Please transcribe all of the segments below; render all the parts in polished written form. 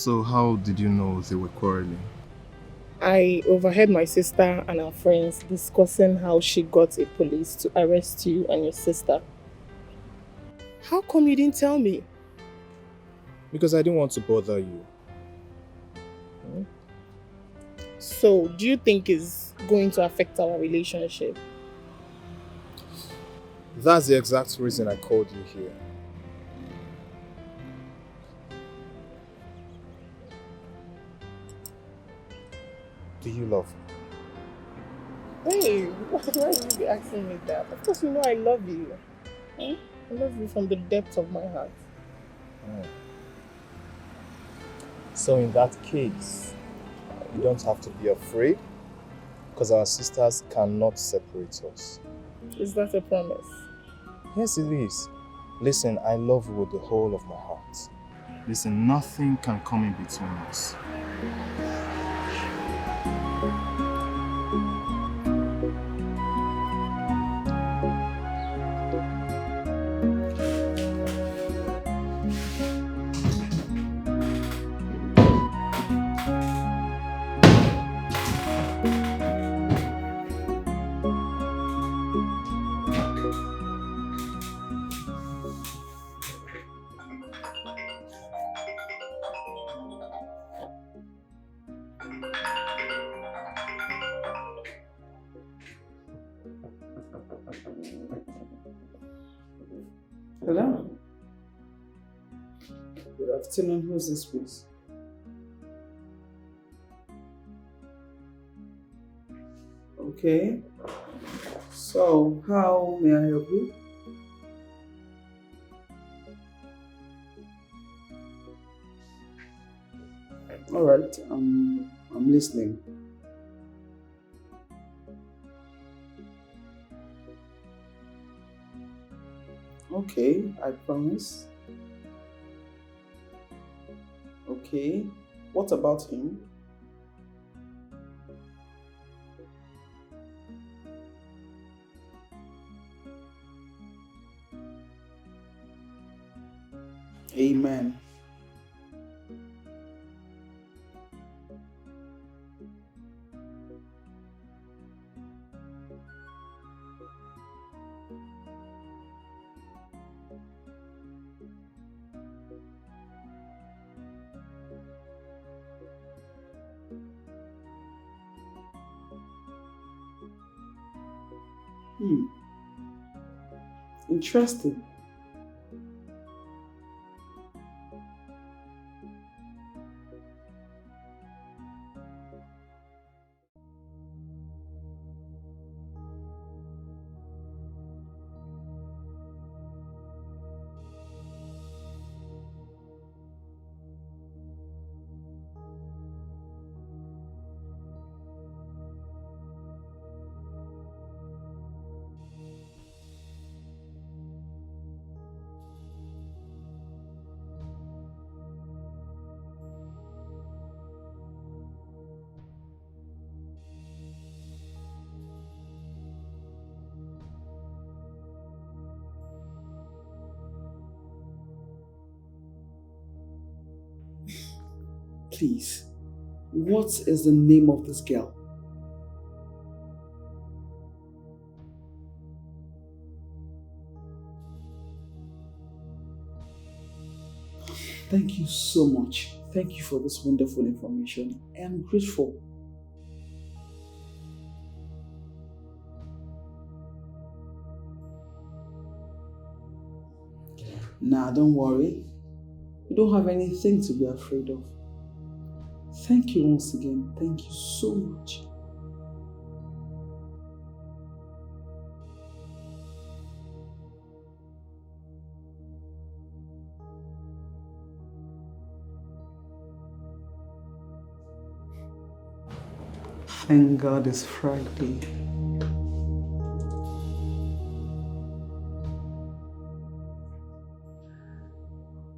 So how did you know they were quarreling? I overheard my sister and her friends discussing how she got a police to arrest you and your sister. How come you didn't tell me? Because I didn't want to bother you. So, do you think it's going to affect our relationship? That's the exact reason I called you here. Do you love me? Hey, why would you be asking me that? Of course you know I love you. I love you from the depths of my heart. So in that case, you don't have to be afraid, because our sisters cannot separate us. Is that a promise? Yes, it is. Listen, I love you with the whole of my heart. Listen, nothing can come in between us. Hello? Good afternoon, who's this please? Okay. So, how may I help you? Alright, I'm listening. Okay, I promise. Okay, what about him? Amen. Interesting. Please, what is the name of this girl? Thank you so much. Thank you for this wonderful information. I am grateful. Nah, don't worry. You don't have anything to be afraid of. Thank you once again. Thank you so much. Thank God it's Friday.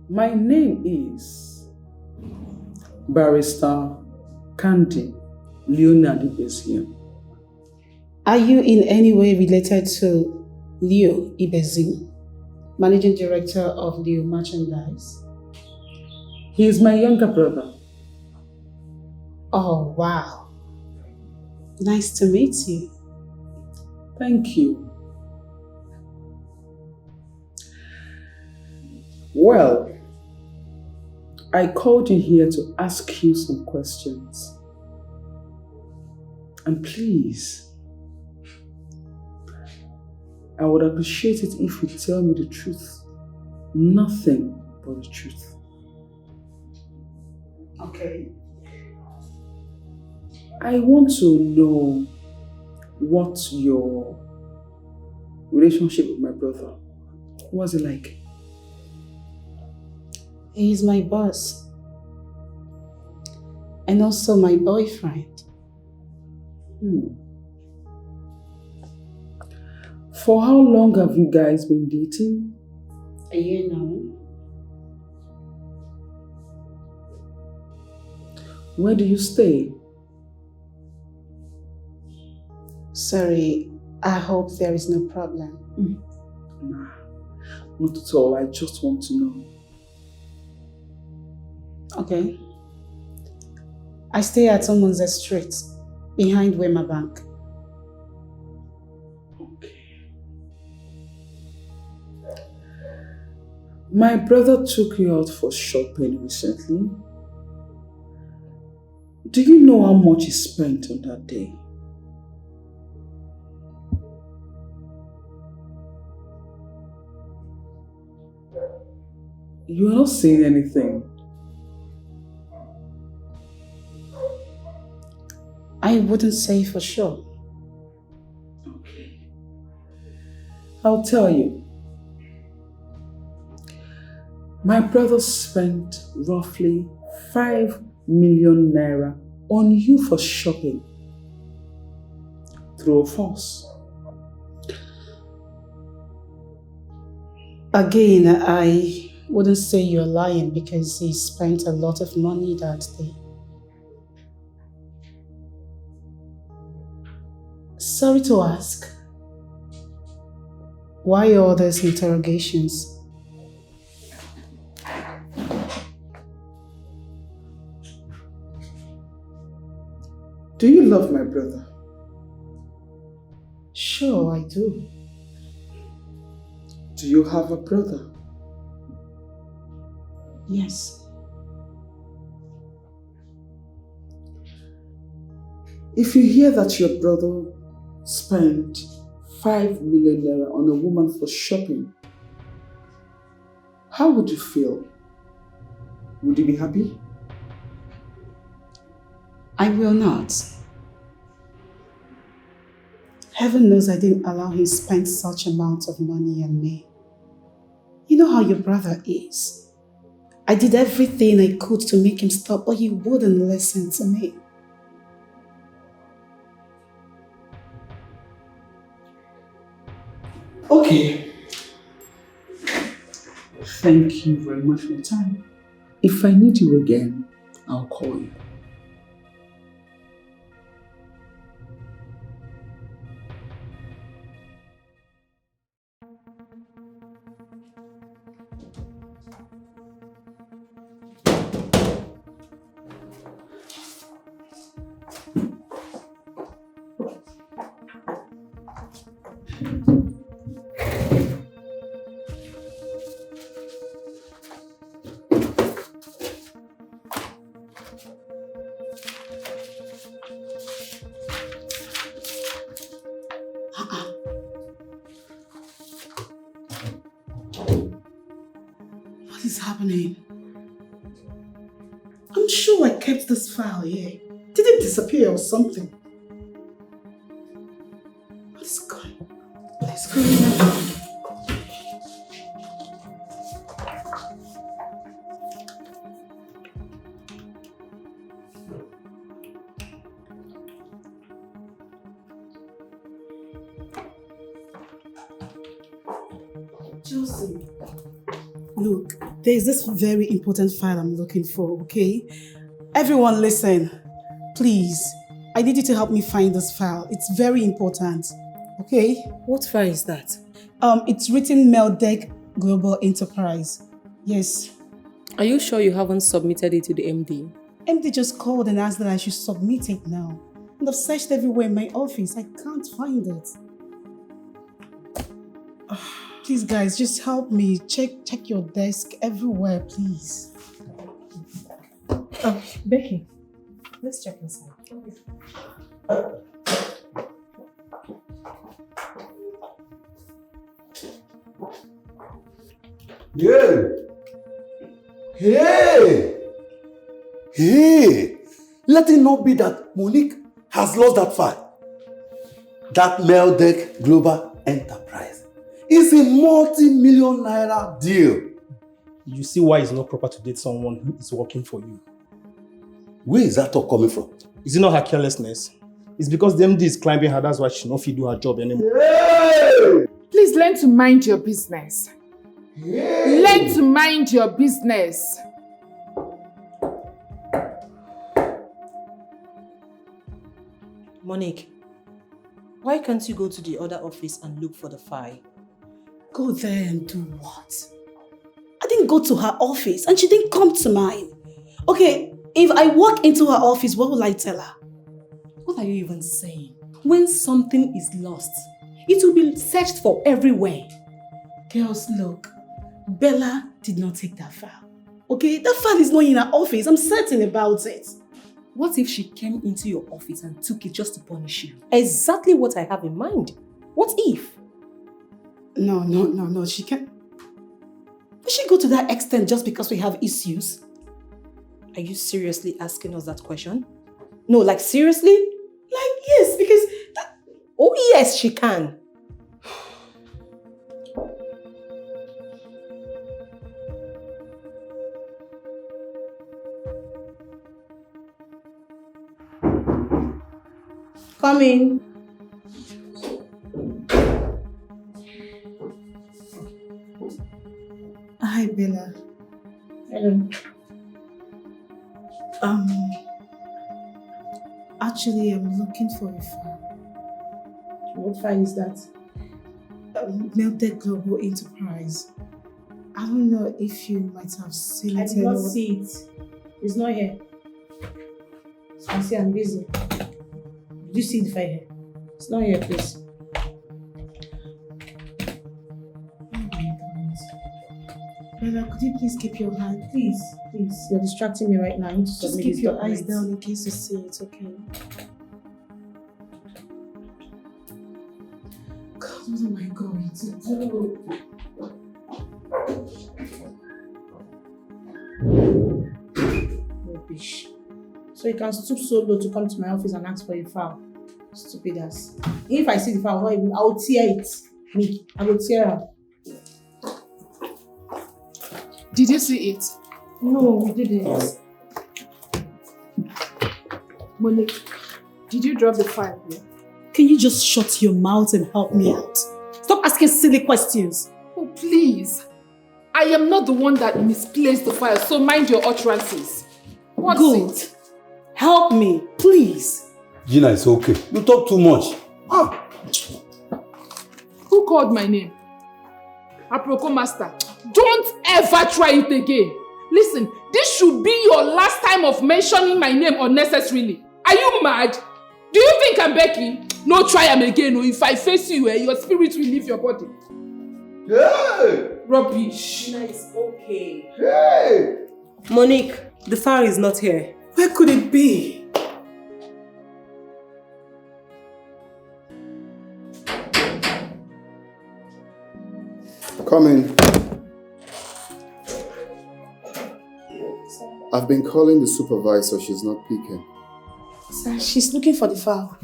My name is Barrister Candy Leonard Ibezim. Are you in any way related to Leo Ibezim, Managing Director of Leo Merchandise? He is my younger brother. Oh, wow. Nice to meet you. Thank you. Well, I called you here to ask you some questions. And please, I would appreciate it if you tell me the truth. Nothing but the truth. Okay. I want to know what your relationship with my brother was it like? He's my boss. And also my boyfriend. For how long have you guys been dating? A year now. Where do you stay? Sorry, I hope there is no problem. Nah, not at all. I just want to know. Okay. I stay at Omunze Street, behind Wema Bank. Okay. My brother took you out for shopping recently. Do you know how much he spent on that day? You are not saying anything. I wouldn't say for sure. Okay. I'll tell you. My brother spent roughly 5 million naira on you for shopping. True or false? Again, I wouldn't say you're lying because he spent a lot of money that day. Sorry to ask, why all these interrogations? Do you love my brother? Sure, I do. Do you have a brother? Yes. If you hear that your brother spent 5 million naira on a woman for shopping, how would you feel? Would you be happy? I will not. Heaven knows I didn't allow him to spend such amount of money on me. You know how your brother is. I did everything I could to make him stop, but he wouldn't listen to me. Okay. Thank you very much for your time. If I need you again, I'll call you. What is happening? I'm sure I kept this file here. Did it disappear or something? What is going on? Josie, look, there's this very important file I'm looking for, okay? Everyone listen, please. I need you to help me find this file. It's very important, okay? What file is that? It's written Dikeh Global Enterprise. Yes. Are you sure you haven't submitted it to the MD? MD just called and asked that I should submit it now. And I've searched everywhere in my office. I can't find it. Please, guys, just help me. Check your desk everywhere, please. Becky, let's check inside. Yeah. Hey! Let it not be that Monique has lost that file. That Meldek Global Enterprise is a multi-million naira deal. You see why it's not proper to date someone who is working for you. Where is that talk coming from? Is it not her carelessness? It's because the MD is climbing her, that's why she not fit do her job anymore. Hey! Please learn to mind your business. Hey! Learn to mind your business. Monique, why can't you go to the other office and look for the file? Go there and do what? I didn't go to her office and she didn't come to mine. Okay, if I walk into her office, what will I tell her? What are you even saying? When something is lost, it will be searched for everywhere. Girls, look. Bella did not take that file. Okay, that file is not in her office. I'm certain about it. What if she came into your office and took it just to punish you? Exactly what I have in mind. What if? No, she can't. Does she go to that extent just because we have issues? Are you seriously asking us that question? No, like seriously? Like, yes, because that... Oh yes, she can. Come in. Hi, Bella. Hello. Actually, I'm looking for a file. What file is that? Melted Global Enterprise. I don't know if you might have seen I it. did not see it. It's not here. I see I'm busy. Did you see the file here? It's not here, please. Bella, could you please keep your hand? Please, you're distracting me right now. I need to Just submit keep these your eyes documents. down in case you see it, okay? God, what am I going to do? Rubbish. So you can stoop so low to come to my office and ask for a file. Stupid ass. If I see the file, I'll tear it. Me, I will tear her. Did you see it? No, we didn't. Monique, did you drop the file here? Can you just shut your mouth and help me out? Stop asking silly questions. Oh, please. I am not the one that misplaced the file, so mind your utterances. What's Good. it? Help me, please. Gina, it's okay. You talk too much. Who called my name? Aproko Master. Don't ever try it again. Listen, this should be your last time of mentioning my name unnecessarily. Are you mad? Do you think I'm Becky? No, try am again. Or if I face you, your spirit will leave your body. Hey! Rubbish. Gina, it's okay. Hey! Monique, the file is not here. Where could it be? Come in. I've been calling the supervisor, she's not picking. Sir, she's looking for the file.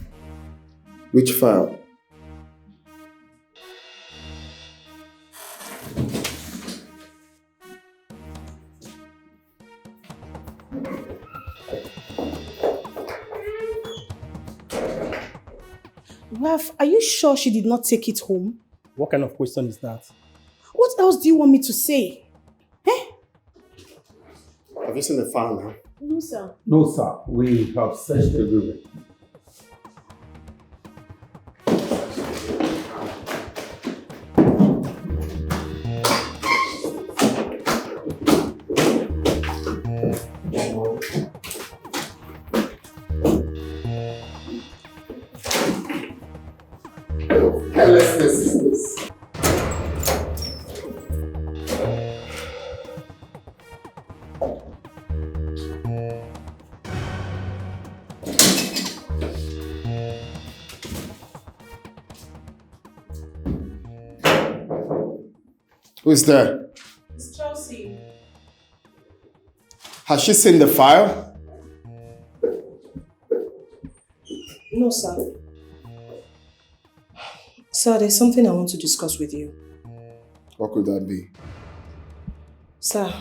Which file? Ralph, are you sure she did not take it home? What kind of question is that? What else do you want me to say? Have you seen the file now? No, sir. No, sir. We have searched everywhere. Who's there? It's Chelsea. Has she seen the file? No, sir. Sir, there's something I want to discuss with you. What could that be? Sir,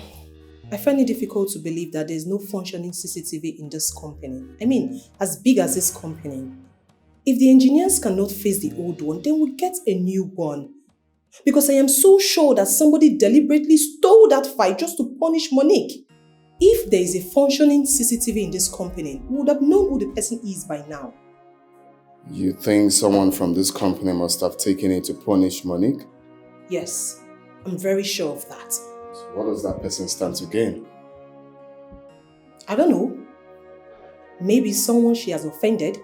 I find it difficult to believe that there's no functioning CCTV in this company. I mean, as big as this company. If the engineers cannot fix the old one, then we'll get a new one. Because I am so sure that somebody deliberately stole that file just to punish Monique. If there is a functioning CCTV in this company, we would have known who the person is by now. You think someone from this company must have taken it to punish Monique? Yes, I'm very sure of that. So what does that person stand to gain? I don't know. Maybe someone she has offended,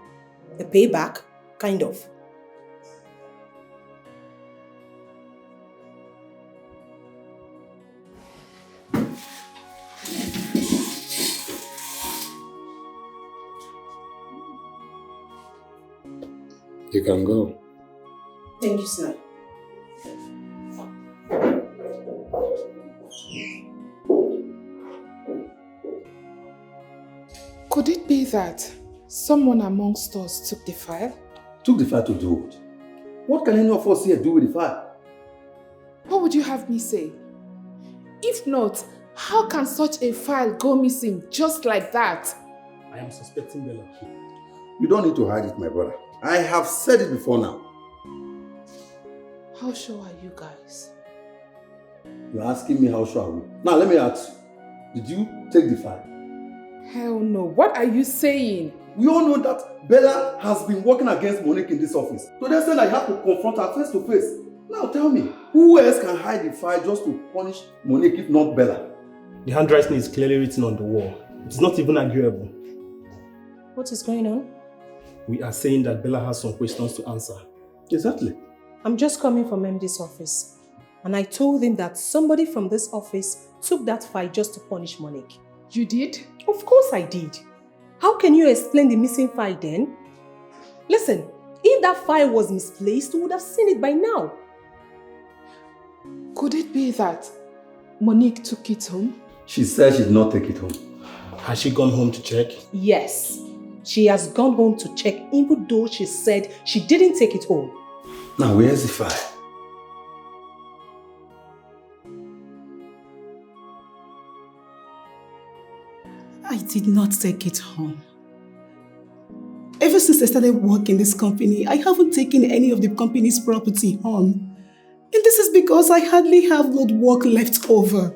a payback, kind of. You can go. Thank you, sir. Could it be that someone amongst us took the file? Took the file to do what? What can any of us here do with the file? What would you have me say? If not, how can such a file go missing just like that? I am suspecting Bella. You don't need to hide it, my brother. I have said it before now. How sure are you guys? You're asking me how sure are we? Now let me ask you. Did you take the file? Hell no. What are you saying? We all know that Bella has been working against Monique in this office. So they said I have to confront her face to face. Now tell me, who else can hide the file just to punish Monique if not Bella? The handwriting is clearly written on the wall. It is not even arguable. What is going on? We are saying that Bella has some questions to answer. Exactly. I'm just coming from MD's office. And I told him that somebody from this office took that file just to punish Monique. You did? Of course I did. How can you explain the missing file then? Listen, if that file was misplaced, we would have seen it by now. Could it be that Monique took it home? She said she did not take it home. Has she gone home to check? Yes. She has gone home to check even though she said she didn't take it home. Now where's the file? I did not take it home. Ever since I started working in this company, I haven't taken any of the company's property home. And this is because I hardly have load work left over.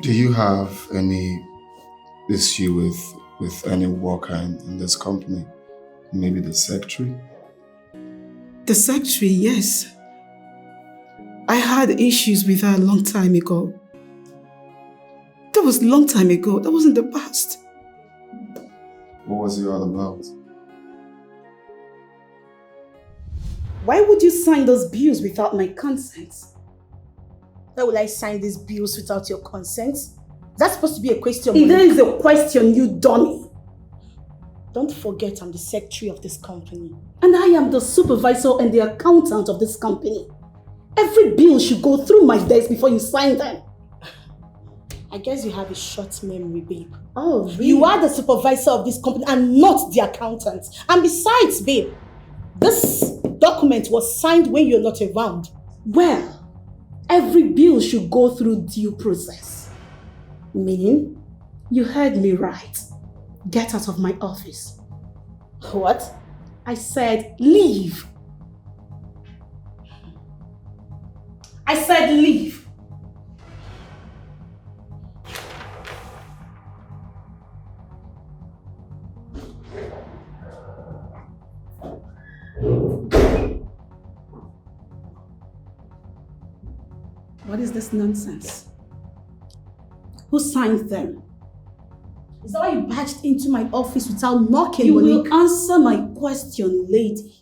Do you have any issue with any worker in this company? Maybe the secretary? The secretary, yes. I had issues with her a long time ago. That was a long time ago. That wasn't the past. What was it all about? Why would you sign those bills without my consent? Why will I sign these bills without your consent? That's supposed to be a question. If there is a question, you dummy. Don't forget I'm the secretary of this company. And I am the supervisor and the accountant of this company. Every bill should go through my desk before you sign them. I guess you have a short memory, babe. Oh, really? You are the supervisor of this company and not the accountant. And besides, babe, this document was signed when you're not around. Well, every bill should go through due process. Meaning, you heard me right. Get out of my office. What? I said leave. I said leave. What is this nonsense? Who signed them? Is that why you barged into my office without knocking, You Monique? will answer my question, lady.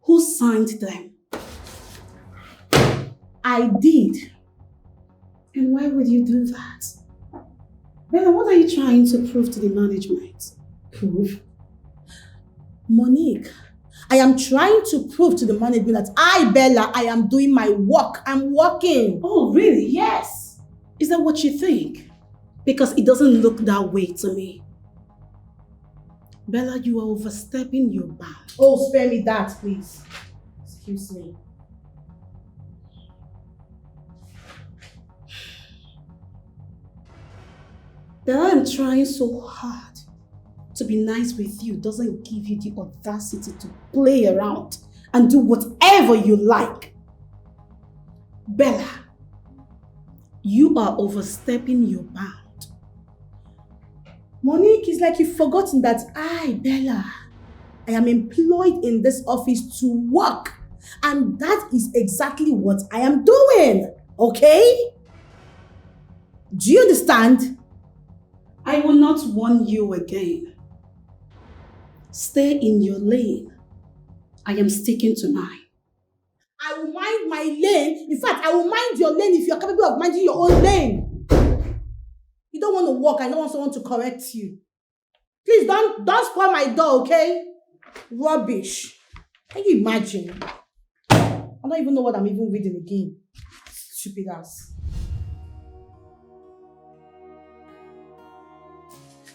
Who signed them? I did. And why would you do that? Bella, what are you trying to prove to the management? Prove? Monique, I am trying to prove to the management that Bella, I am doing my work. I'm working. Oh, really? Yes. Is that what you think? Because it doesn't look that way to me. Bella, you are overstepping your bounds. Oh, spare me that, please. Excuse me. Bella, I'm trying so hard to be nice with you doesn't give you the audacity to play around and do whatever you like. Bella, you are overstepping your bound. Monique, it's like you've forgotten that Bella, I am employed in this office to work. And that is exactly what I am doing. Okay? Do you understand? I will not warn you again. Stay in your lane. I am sticking to mine. I will mind my lane. In fact, I will mind your lane if you are capable of minding your own lane. You don't want to walk. I don't want someone to correct you. Please don't spoil my door, okay? Rubbish. Can you imagine? I don't even know what I'm even reading again. Stupid ass.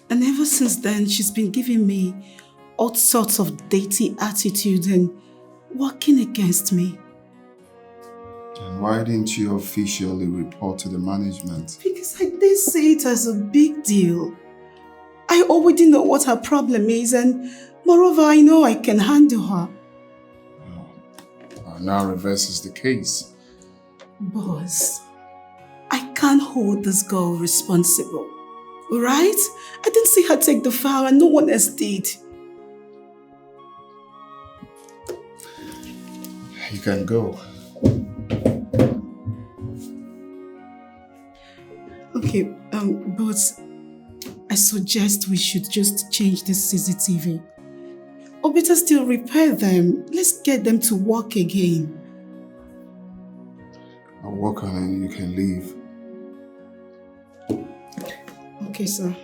And ever since then, she's been giving me all sorts of dirty attitude and working against me. And why didn't you officially report to the management? Because I didn't see it as a big deal. I already know what her problem is, and moreover, I know I can handle her. Now reverses the case. Boss, I can't hold this girl responsible. Alright? I didn't see her take the file and no one else did. You can go. Okay, but I suggest we should just change this CCTV. Or better still, repair them. Let's get them to work again. I'll work on it. You can leave. Okay, sir.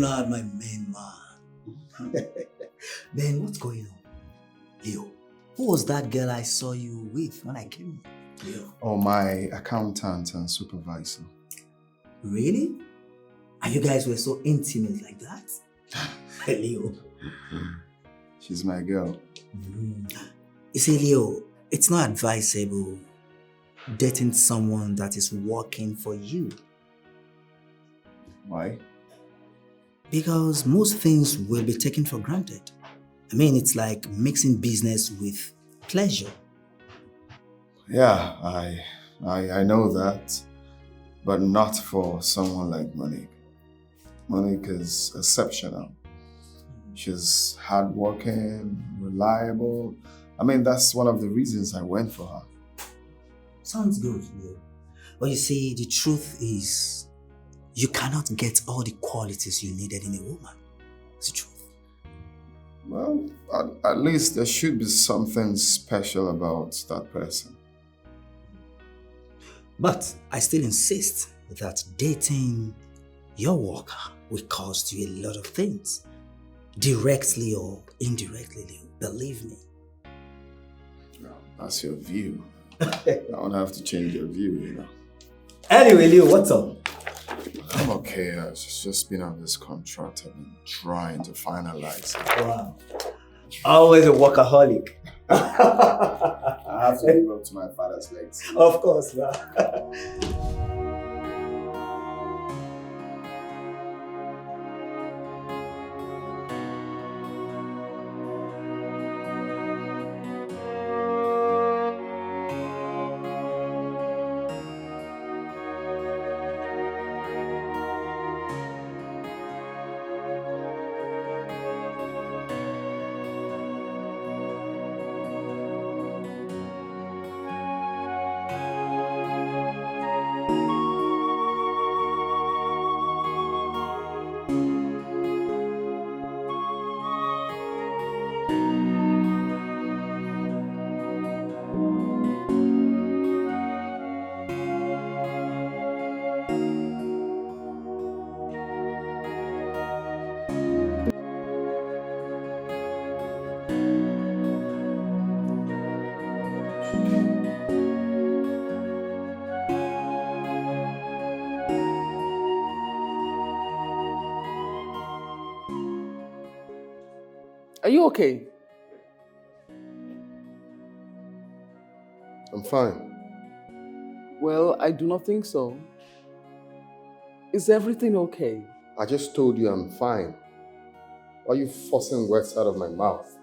Leonard, my main man. Ben, what's going on? Leo, who was that girl I saw you with when I came? Leo. Oh, my accountant and supervisor. Really? And you guys were so intimate like that? Leo. She's my girl. You see, Leo, it's not advisable dating someone that is working for you. Why? Because most things will be taken for granted. I mean, it's like mixing business with pleasure. Yeah, I know that, but not for someone like Monique. Monique is exceptional. She's hardworking, reliable. I mean, that's one of the reasons I went for her. Sounds good, Leo. But you see, the truth is, you cannot get all the qualities you needed in a woman. It's the truth. Well, at least there should be something special about that person. But I still insist that dating your worker will cost you a lot of things. Directly or indirectly, Leo. Believe me. Well, that's your view. I don't have to change your view, you know. Anyway, Leo, what's up? I'm okay. I've just been on this contract. I've been trying to finalize it. Wow. Always a workaholic. I have to live up to my father's legs. Of course, man. Are you okay? I'm fine. Well, I do not think so. Is everything okay? I just told you I'm fine. Why are you forcing words out of my mouth?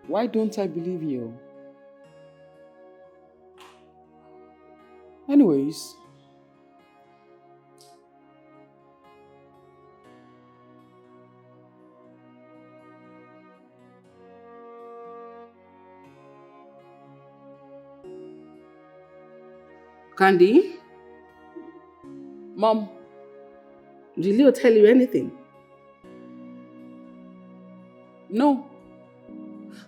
Why don't I believe you? Anyways, Candy, Mom, did Leo tell you anything? no.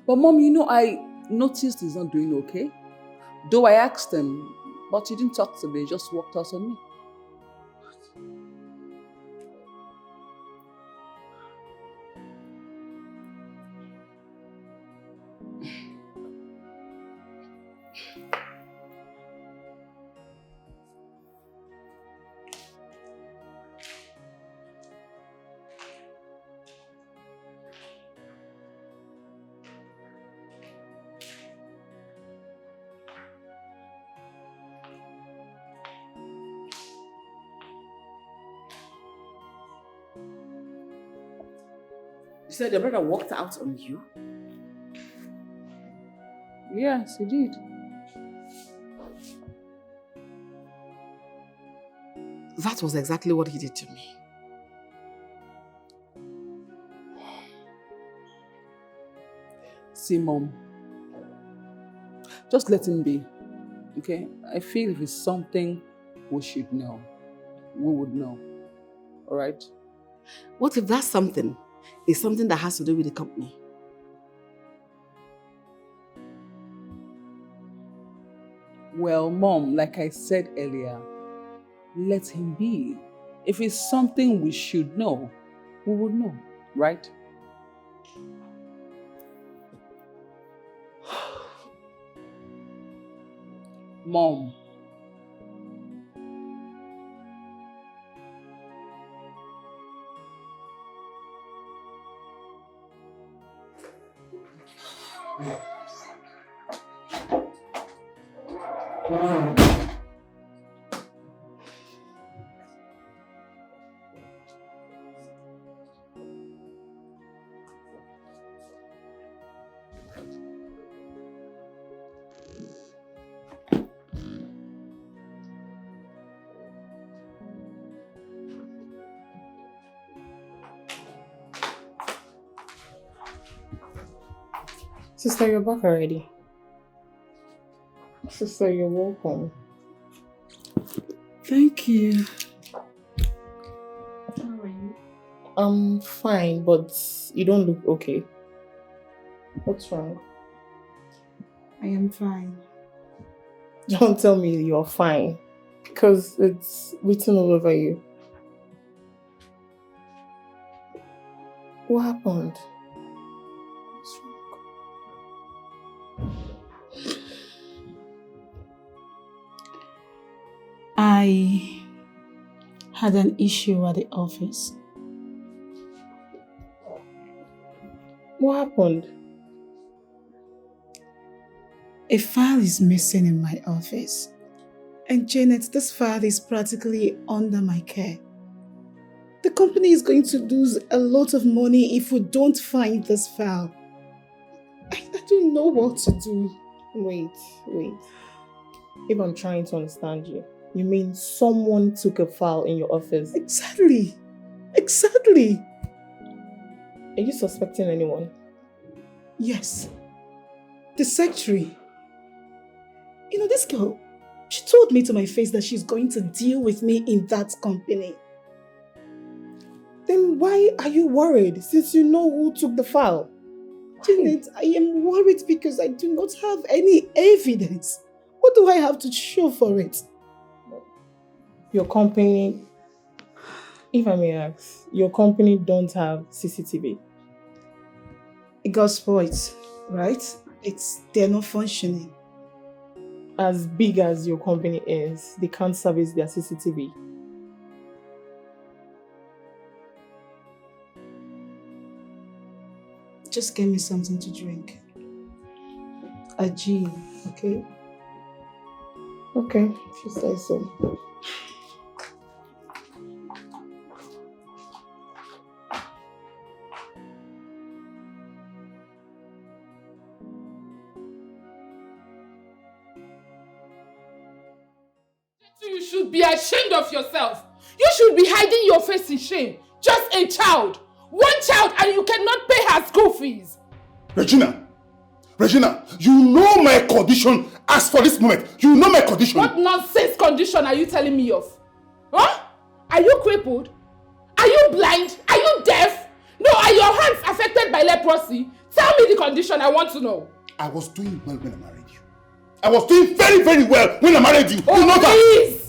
But Mom, you know, I noticed he's not doing okay. Though I asked him, but he didn't talk to me, he just walked out on me. You said your brother walked out on you? Yes, he did. That was exactly what he did to me. See, Mom, just let him be, okay? I feel if it's something we should know, we would know, all right? What if that something is something that has to do with the company? Well, Mom, like I said earlier, let him be. If it's something we should know, we would know, right? Mom. Sister, you're back already. Sister, you're welcome. Thank you. How are you? I'm fine, but you don't look okay. What's wrong? I am fine. Don't tell me you're fine, because it's written all over you. What happened? What's wrong? I had an issue at the office. What happened? A file is missing in my office. And Janet, this file is practically under my care. The company is going to lose a lot of money if we don't find this file. I don't know what to do. Wait. If I'm trying to understand you, you mean someone took a file in your office? Exactly. Are you suspecting anyone? Yes. The secretary. You know, this girl, she told me to my face that she's going to deal with me in that company. Then why are you worried since you know who took the file? Janet, I am worried because I do not have any evidence. What do I have to show for it? Your company, if I may ask, your company don't have CCTV? It got spoiled, right? They're not functioning. as big as your company is, they can't service their CCTV. Just get me something to drink. A gin, okay? Okay, if you say so. You should be ashamed of yourself. You should be hiding your face in shame. Just a child. One child and you cannot pay her school fees. Regina, you know my condition as for this moment. You know my condition. What nonsense condition are you telling me of? Huh? Are you crippled? Are you blind? Are you deaf? No, are your hands affected by leprosy? Tell me the condition, I want to know. I was doing well when I married you. I was doing very, very well when I married you. Oh, you know please! That?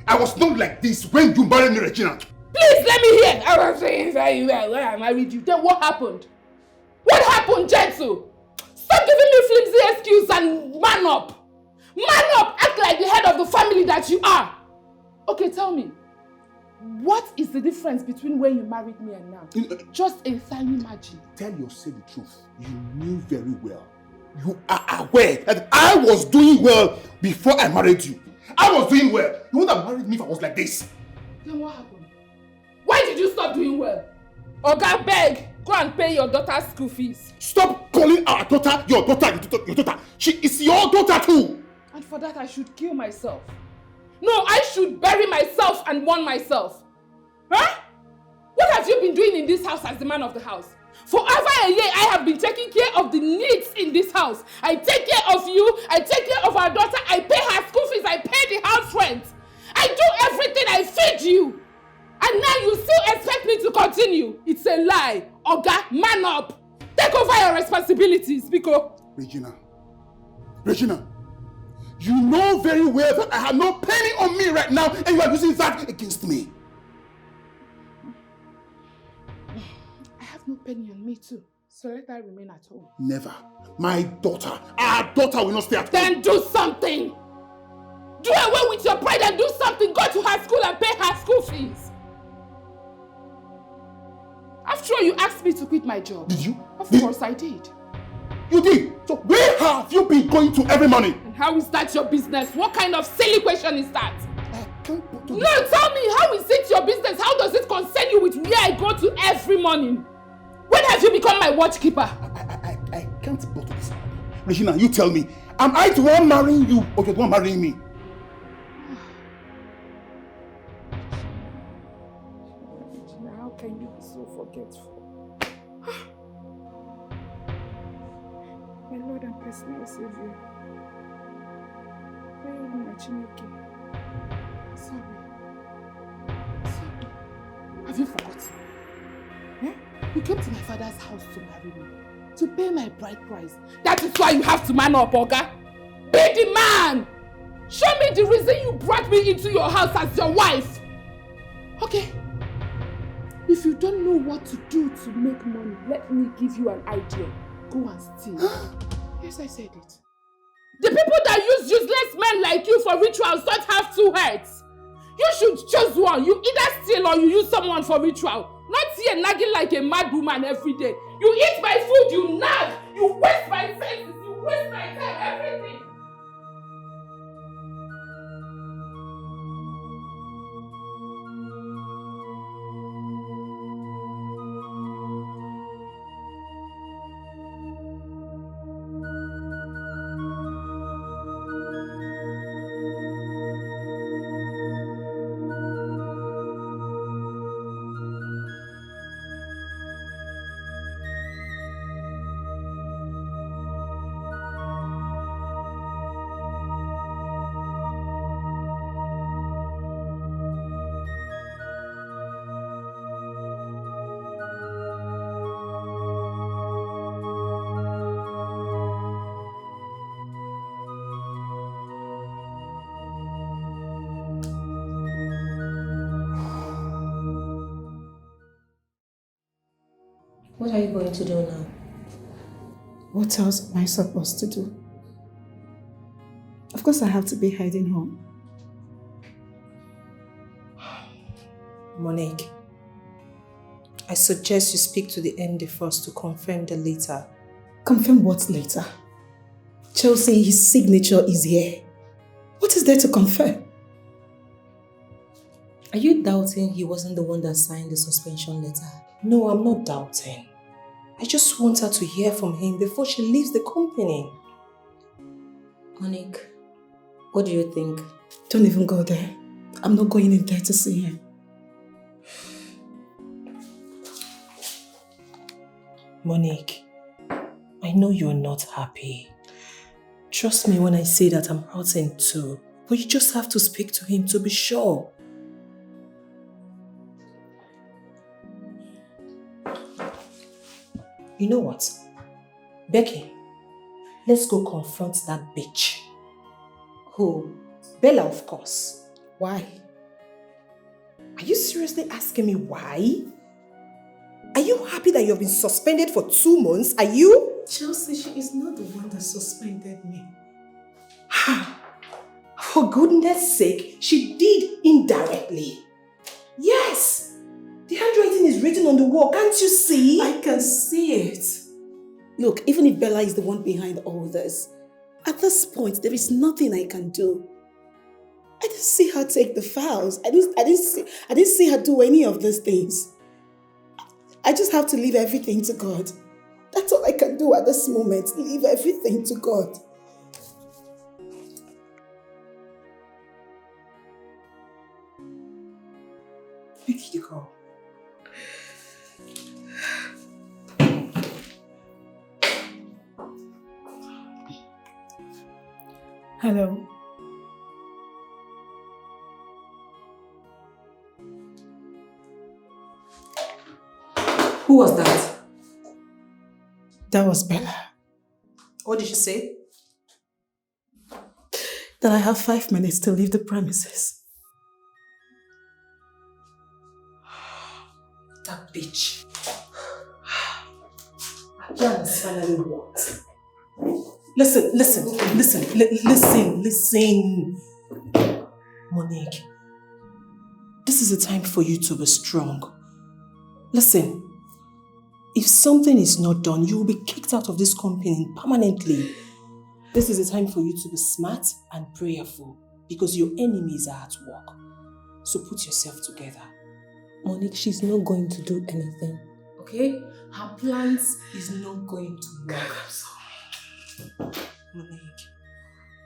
I was not like this when you married me, Regina. Please, let me hear. I was doing very well when I married you. Then what happened? What happened, Gentle? Stop giving me flimsy excuse and man up. Man up! Act like the head of the family that you are. Okay, tell me. What is the difference between when you married me and now? Just a tiny margin. Tell yourself the truth. You knew very well. You are aware that I was doing well before I married you. I was doing well. You would have married me if I was like this. Then what happened? Why did you stop doing well? Oga, beg, go and pay your daughter's school fees. Stop calling our daughter your daughter. She is your daughter too. And for that I should kill myself. No, I should bury myself and mourn myself. Huh? What have you been doing in this house as the man of the house? For over a year, I have been taking care of the needs in this house. I take care of you, I take care of our daughter, I pay her school fees, I pay the house rent. I do everything, I feed you. And now you still expect me to continue? It's a lie. Oga, man up. Take over your responsibilities, Biko. Regina, you know very well that I have no penny on me right now and you are using that against me. I have no penny on me too. So let her remain at home. Never. My daughter, our daughter will not stay at home. Then do something. Do away with your pride and do something. Go to her school and pay her school fees. After all, you asked me to quit my job. Did you? Of course I did. You did? So where have you been going to every morning? And how is that your business? What kind of silly question is that? I can't put No, tell me, how is it your business? How does it concern you with where I go to every morning? When have you become my watchkeeper? I can't bottle this. Regina, you tell me, am I the one marrying you or you're the one marrying me? How can you be so forgetful? My Lord and personal Savior. Sorry. Have you forgotten? Eh? You came to my father's house to marry me, to pay my bride price. That is why you have to man up, Oga. Be the man! Show me the reason you brought me into your house as your wife. Okay. If you don't know what to do to make money, let me give you an idea. Go and steal. Yes, I said it. The people that use useless men like you for rituals don't have two heads. You should choose one. You either steal or you use someone for ritual. Not here nagging like a mad woman every day. You eat my food, you nag. You waste my senses, you waste my time, everything. What are you going to do now? What else am I supposed to do? Of course I have to be heading home. Monique, I suggest you speak to the MD first to confirm the letter. Confirm what later? Chelsea, his signature is here. What is there to confirm? Are you doubting he wasn't the one that signed the suspension letter? No, I'm not doubting. I just want her to hear from him before she leaves the company. Monique, what do you think? Don't even go there. I'm not going in there to see him. Monique, I know you're not happy. Trust me when I say that I'm hurting too. But you just have to speak to him to be sure. You know what? Becky, let's go confront that bitch. Who? Bella, of course. Why? Are you seriously asking me why? Are you happy that you've been suspended for 2 months? Are you? Chelsea, she is not the one that suspended me. For goodness sake, she did indirectly. Yes! The handwriting is written on the wall, can't you see? I can see it. Look, even if Bella is the one behind all this, at this point, there is nothing I can do. I didn't see her take the files. I didn't see her do any of these things. I just have to leave everything to God. That's all I can do at this moment. Leave everything to God. Where did you go? Hello. Who was that? That was Bella. What did she say? That I have 5 minutes to leave the premises. That bitch. I can't understand any what. Listen. Monique, this is a time for you to be strong. Listen, if something is not done, you will be kicked out of this company permanently. This is a time for you to be smart and prayerful because your enemies are at work. So put yourself together. Monique, she's not going to do anything. Okay? Her plans is not going to work. Monique,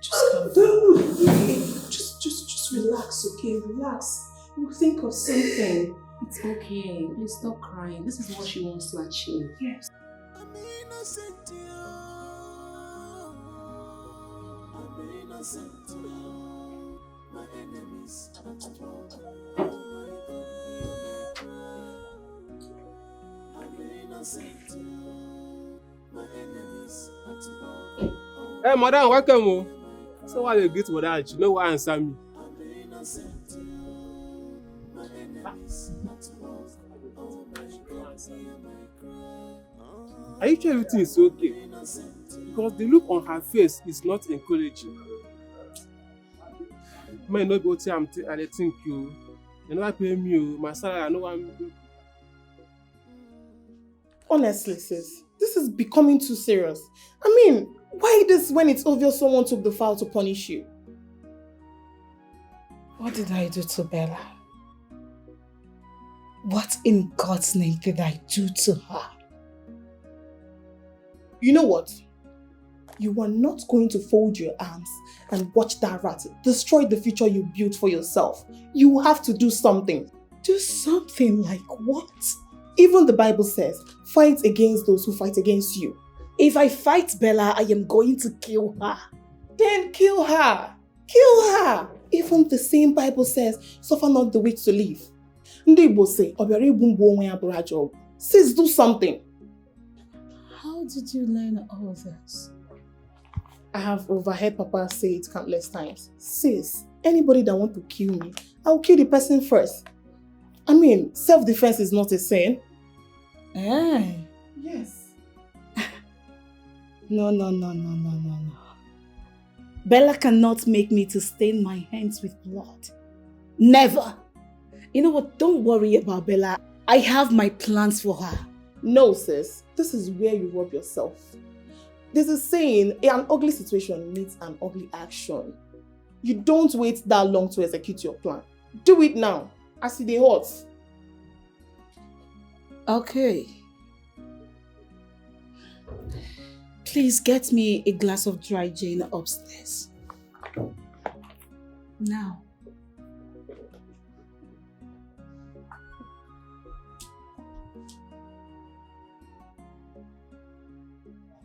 just calm down. Okay? Just relax, okay? Relax. We'll think of something. It's okay. Please stop crying. This is what she wants to achieve. Yes. My enemies Hey, madam, welcome. So why you greet madam? She know why answer me. Are you sure everything is okay? Because the look on her face is not encouraging. May not go to and I think you never pay me my salary. I know I'm. Honestly, sis, this is becoming too serious. I mean, why this when it's obvious someone took the file to punish you? What did I do to Bella? What in God's name did I do to her? You know what? You are not going to fold your arms and watch that rat destroy the future you built for yourself. You have to do something. Do something like what? Even the Bible says, fight against those who fight against you. If I fight Bella, I am going to kill her. Then kill her. Kill her. Even the same Bible says, suffer not the wicked to live. Ndị Igbo say, "Obiara egbu mgbu onwe ya bụrụ ajọ ọgwụ." Sis, do something. How did you learn all this? I have overheard Papa say it countless times. Sis, anybody that wants to kill me, I'll kill the person first. I mean, self-defense is not a sin. Yes. No. Bella cannot make me to stain my hands with blood. Never. You know what? Don't worry about Bella. I have my plans for her. No, sis. This is where you rob yourself. There's a saying, an ugly situation needs an ugly action. You don't wait that long to execute your plan. Do it now, as it dey hot. Okay. Please get me a glass of dry gin upstairs. Now.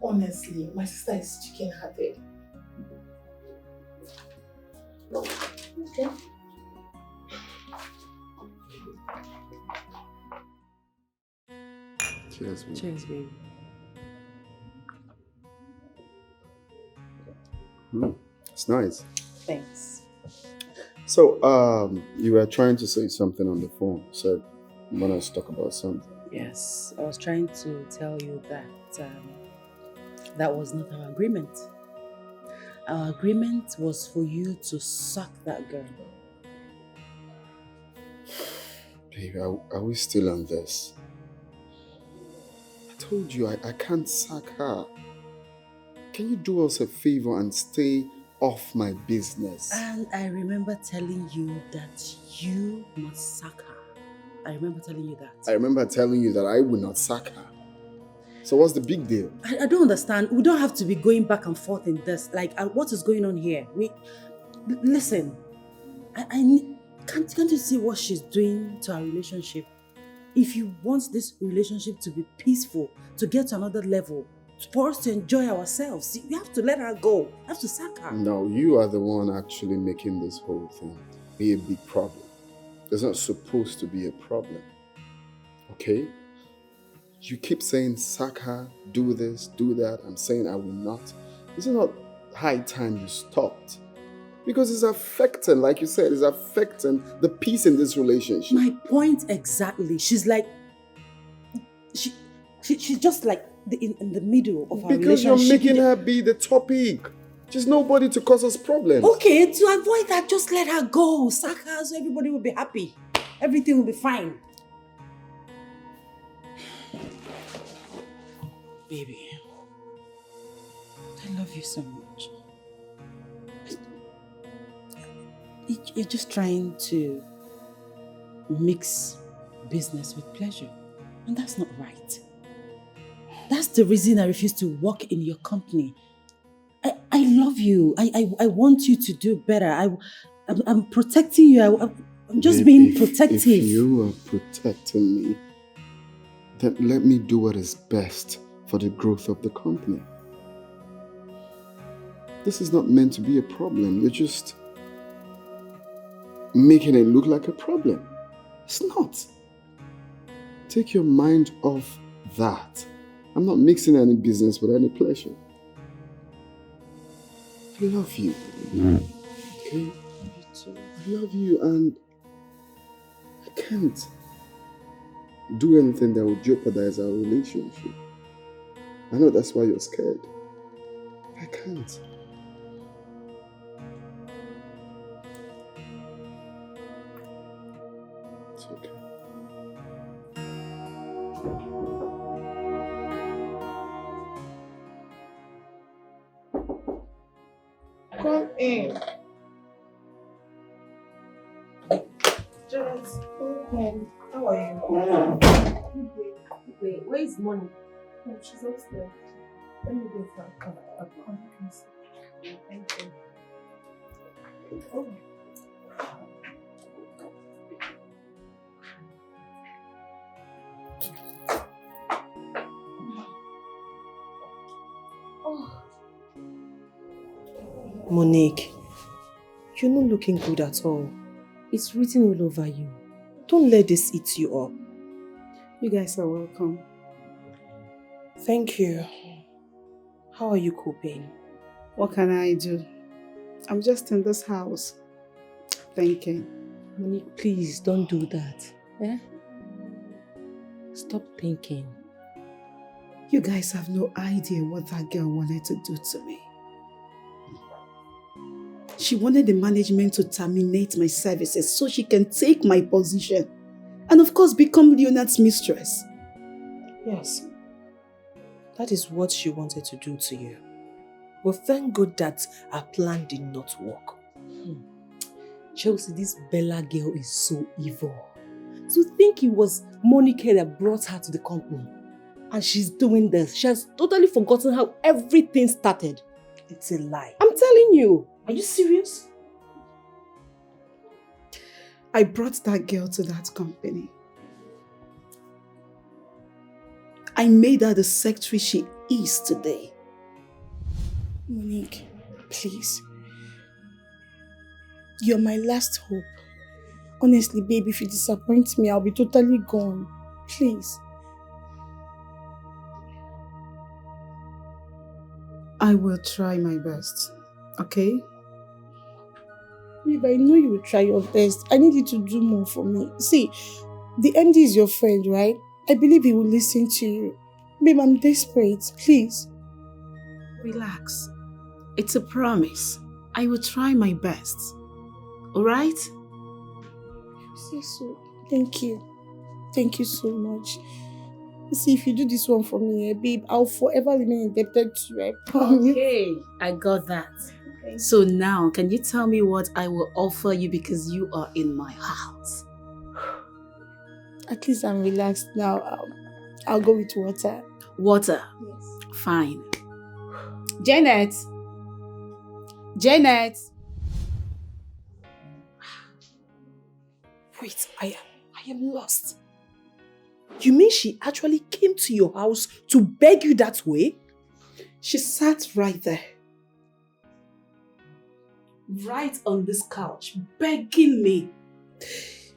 Honestly, my sister is chicken-hearted. Okay. Cheers, baby. Cheers, baby. It's nice. Thanks. So, you were trying to say something on the phone. So, you want us to talk about something? Yes, I was trying to tell you that that was not our agreement. Our agreement was for you to suck that girl. Baby, are we still on this? I told you I can't sack her. Can you do us a favor and stay off my business? And I remember telling you that you must sack her. I remember telling you that. I remember telling you that I will not sack her. So what's the big deal? I don't understand. We don't have to be going back and forth in this. Like, what is going on here? Listen. Can't you see what she's doing to our relationship? If you want this relationship to be peaceful, to get to another level, for us to enjoy ourselves, you have to let her go. You have to sack her. No, you are the one actually making this whole thing be a big problem. It's not supposed to be a problem. Okay? You keep saying sack her, do this, do that. I'm saying I will not. Is it not high time you stopped? Because it's affecting, like you said, it's affecting the peace in this relationship. My point exactly. She's like, she's just like in the middle of our relationship. Because you're making her be the topic. She's nobody to cause us problems. Okay, to avoid that, just let her go. Sack her so everybody will be happy. Everything will be fine. Baby, I love you so much. You're just trying to mix business with pleasure. And that's not right. That's the reason I refuse to work in your company. I love you. I want you to do better. I'm protecting you. I'm just being protective. If you are protecting me, then let me do what is best for the growth of the company. This is not meant to be a problem. You're just making it look like a problem. It's not. Take your mind off that. I'm not mixing any business with any pleasure. I love you. Okay? You too. I love you and I can't do anything that would jeopardize our relationship. I know that's why you're scared. I can't. It's okay. Come in. Janet, come. How are you? Wait, where is money? Oh, she's upstairs. Let me get her. Come, please. Thank you. Oh. Monique, you're not looking good at all. It's written all over you. Don't let this eat you up. You guys are welcome. Thank you. How are you coping? What can I do? I'm just in this house thinking. Monique, please don't do that. Eh? Stop thinking. You guys have no idea what that girl wanted to do to me. She wanted the management to terminate my services so she can take my position. And of course, become Leonard's mistress. Yes. That is what she wanted to do to you. But thank God that our plan did not work. Chelsea, this Bella girl is so evil. To think it was Monica that brought her to the company. And she's doing this. She has totally forgotten how everything started. It's a lie. I'm telling you. Are you serious? I brought that girl to that company. I made her the secretary she is today. Monique, please. You're my last hope. Honestly, babe, if you disappoint me, I'll be totally gone. Please. I will try my best, okay? Babe, I know you will try your best. I need you to do more for me. See, the MD is your friend, right? I believe he will listen to you. Babe, I'm desperate. Please. Relax. It's a promise. I will try my best. Alright? Say so. Thank you. Thank you so much. See, if you do this one for me, babe, I'll forever remain indebted to you. I promise. Okay, I got that. So now, can you tell me what I will offer you because you are in my house? At least I'm relaxed now. I'll go with water. Water? Yes. Fine. Janet! Janet! Wait, I am lost. You mean she actually came to your house to beg you that way? She sat right there. Right on this couch, begging me.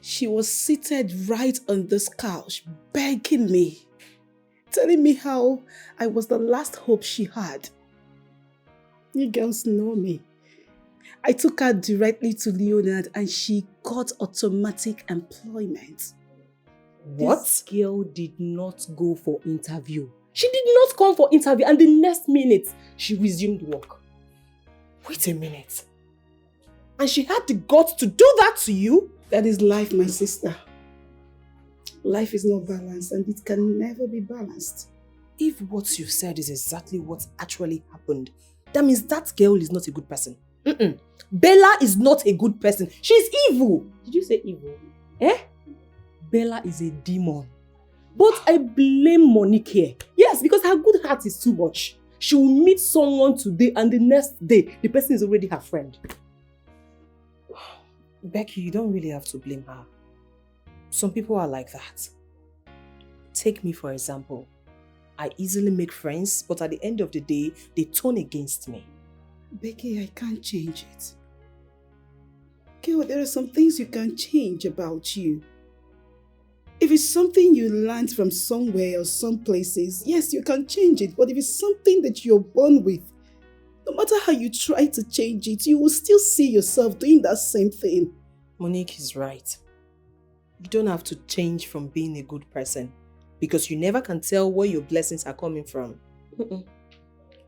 She was seated right on this couch, begging me. Telling me how I was the last hope she had. You girls know me. I took her directly to Leonard and she got automatic employment. What? This girl did not go for interview. She did not come for interview and the next minute, she resumed work. Wait a minute. And she had the guts to do that to you? That is life, my sister. Life is not balanced and it can never be balanced. If what you said is exactly what actually happened, that means that girl is not a good person. Bella is not a good person. She's evil. Did you say evil? Eh? Bella is a demon. But I blame Monique here. Yes, because her good heart is too much. She will meet someone today and the next day, the person is already her friend. Becky, you don't really have to blame her. Some people are like that. Take me for example. I easily make friends, but at the end of the day, they turn against me. Becky, I can't change it. Girl, there are some things you can't change about you. If it's something you learned from somewhere or some places, yes, you can change it. But if it's something that you're born with, no matter how you try to change it, you will still see yourself doing that same thing. Monique is right. You don't have to change from being a good person because you never can tell where your blessings are coming from.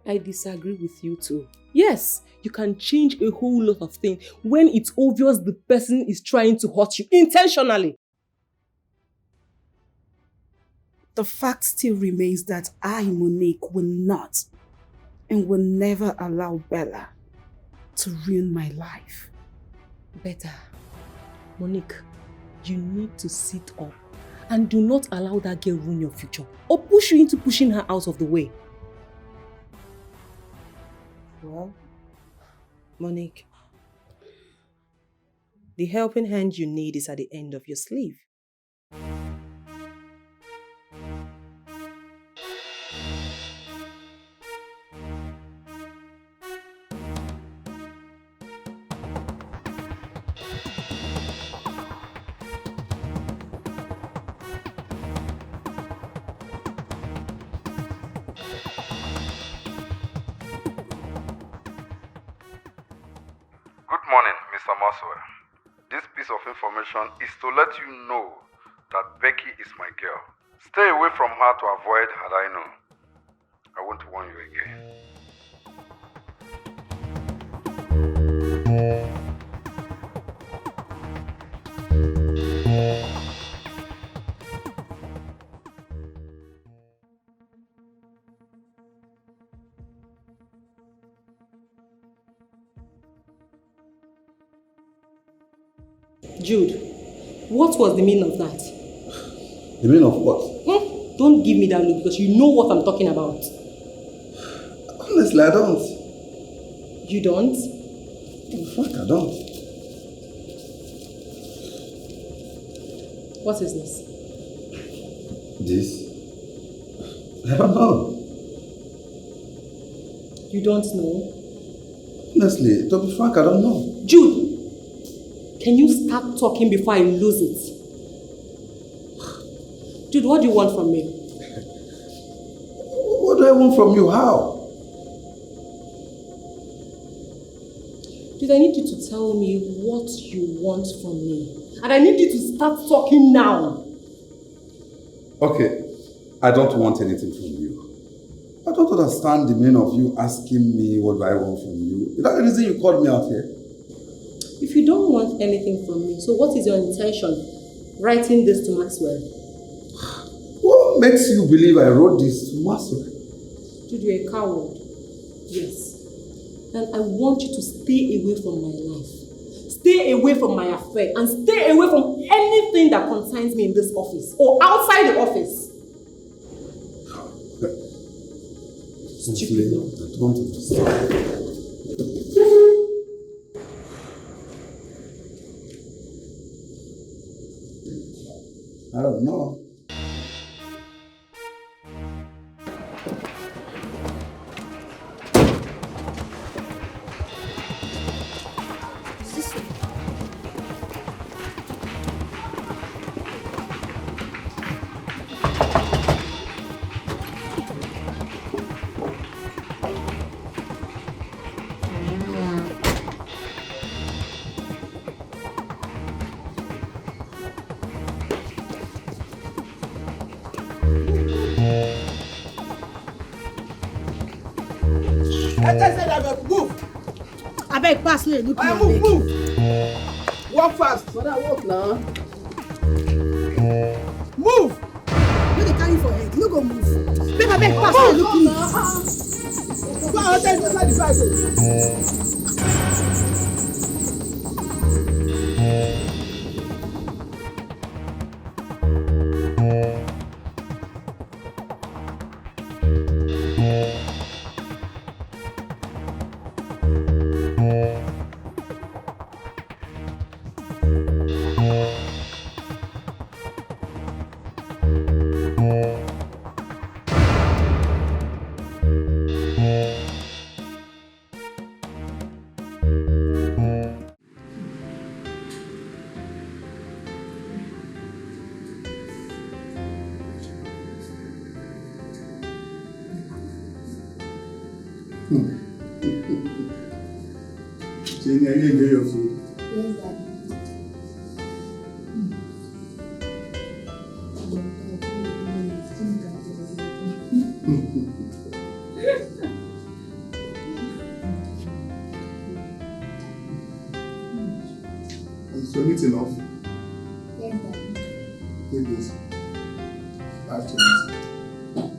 I disagree with you too. Yes, you can change a whole lot of things when it's obvious the person is trying to hurt you intentionally. The fact still remains that I, Monique, will not and will never allow Bella to ruin my life. Better. Monique, you need to sit up and do not allow that girl ruin your future or push you into pushing her out of the way. Well, Monique, the helping hand you need is at the end of your sleeve. Good morning, Mr. Maxwell. This piece of information is to let you know that Becky is my girl. Stay away from her to avoid had I known. I want to warn you again. Jude, what was the meaning of that? The meaning of what? Don't give me that look because you know what I'm talking about. Honestly, I don't. You don't? In fact, I don't. What is this? This? I don't know. You don't know? Honestly, to be frank, I don't know. Jude, can you start talking before I lose it? Jude, what do you want from me? What do I want from you? How? Jude, I need you to tell me what you want from me. And I need you to start talking now. Okay, I don't want anything from you. I don't understand the meaning of you asking me what do I want from you. Is that the reason you called me out here? If you don't want anything from me, so what is your intention writing this to Maxwell? What makes you believe I wrote this to Maxwell? Dude, you're a coward. Yes. And I want you to stay away from my life. Stay away from my affair and stay away from anything that concerns me in this office or outside the office. Stupid. I don't understand. I don't know. I beg, pass me. Look, move. Walk fast. But I walk now. Move. You dey carry for head. You no go move. Beg, I beg, pass me. Look, Go out there inside the bike. Jenny, are you enjoying your food? Yes, Daddy. Is your meat enough? Yes, Daddy. Take this. Have to eat.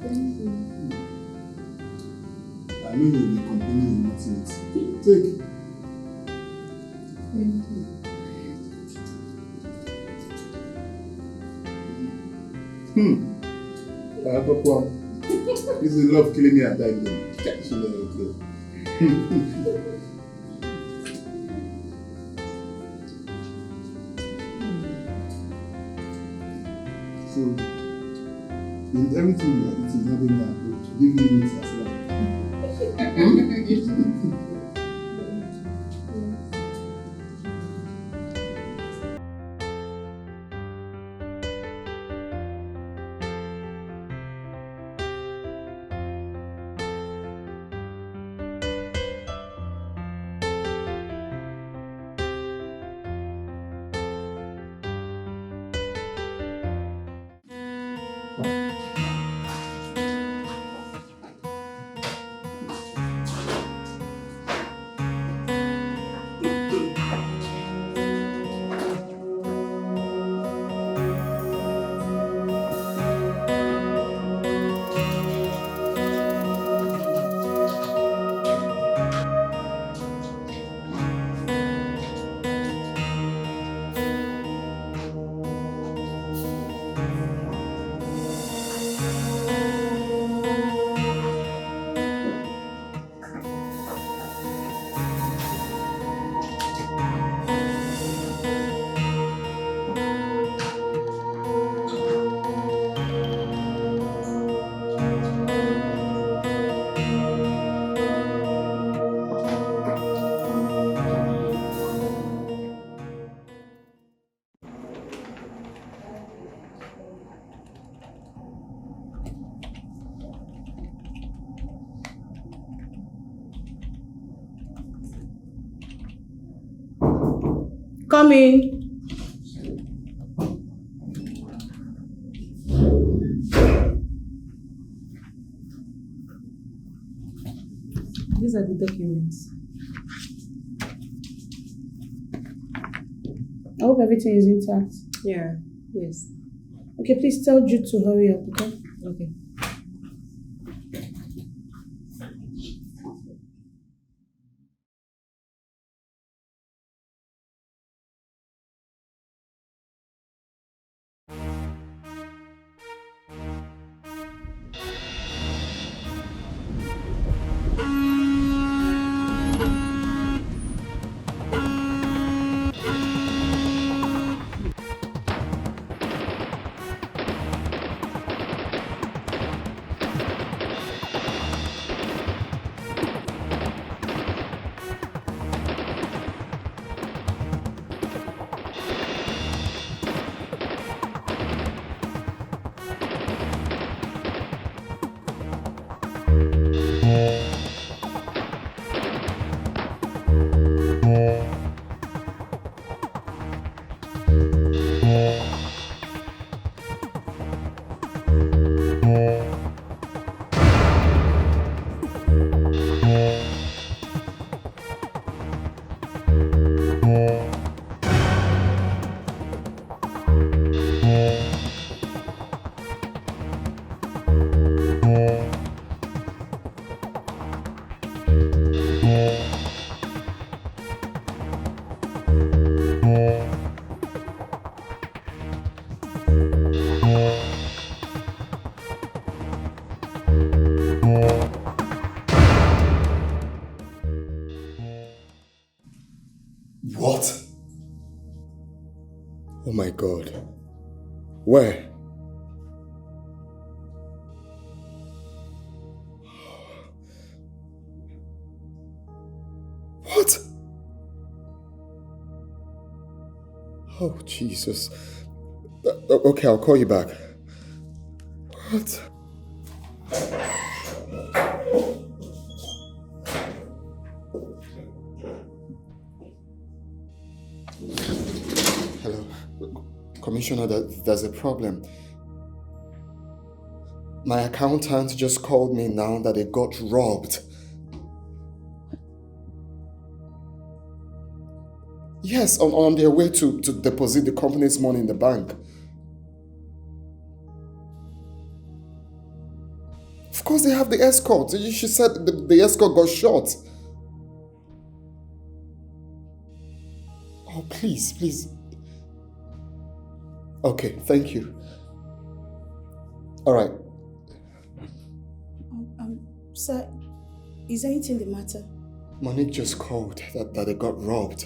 Thank you. I know you'll be complaining you're not eating. Take. Thank you. I got one. This is love killing me at that time. She never killed. So, in everything you are eating, having my approach, give me meat as well. Come in. These are the documents. I hope everything is intact. Yeah, yes. Okay, please tell Jude to hurry up, okay? Okay. What? Oh my God. Where? What? Oh, Jesus. Okay, I'll call you back. What? Hello. Commissioner, there's a problem. My accountant just called me now that they got robbed. Yes, on their way to deposit the company's money in the bank. Of course they have the escort. She said the escort got shot. Oh, please, please. Okay, thank you. All right. Sir, is anything the matter? Monique just called that they got robbed.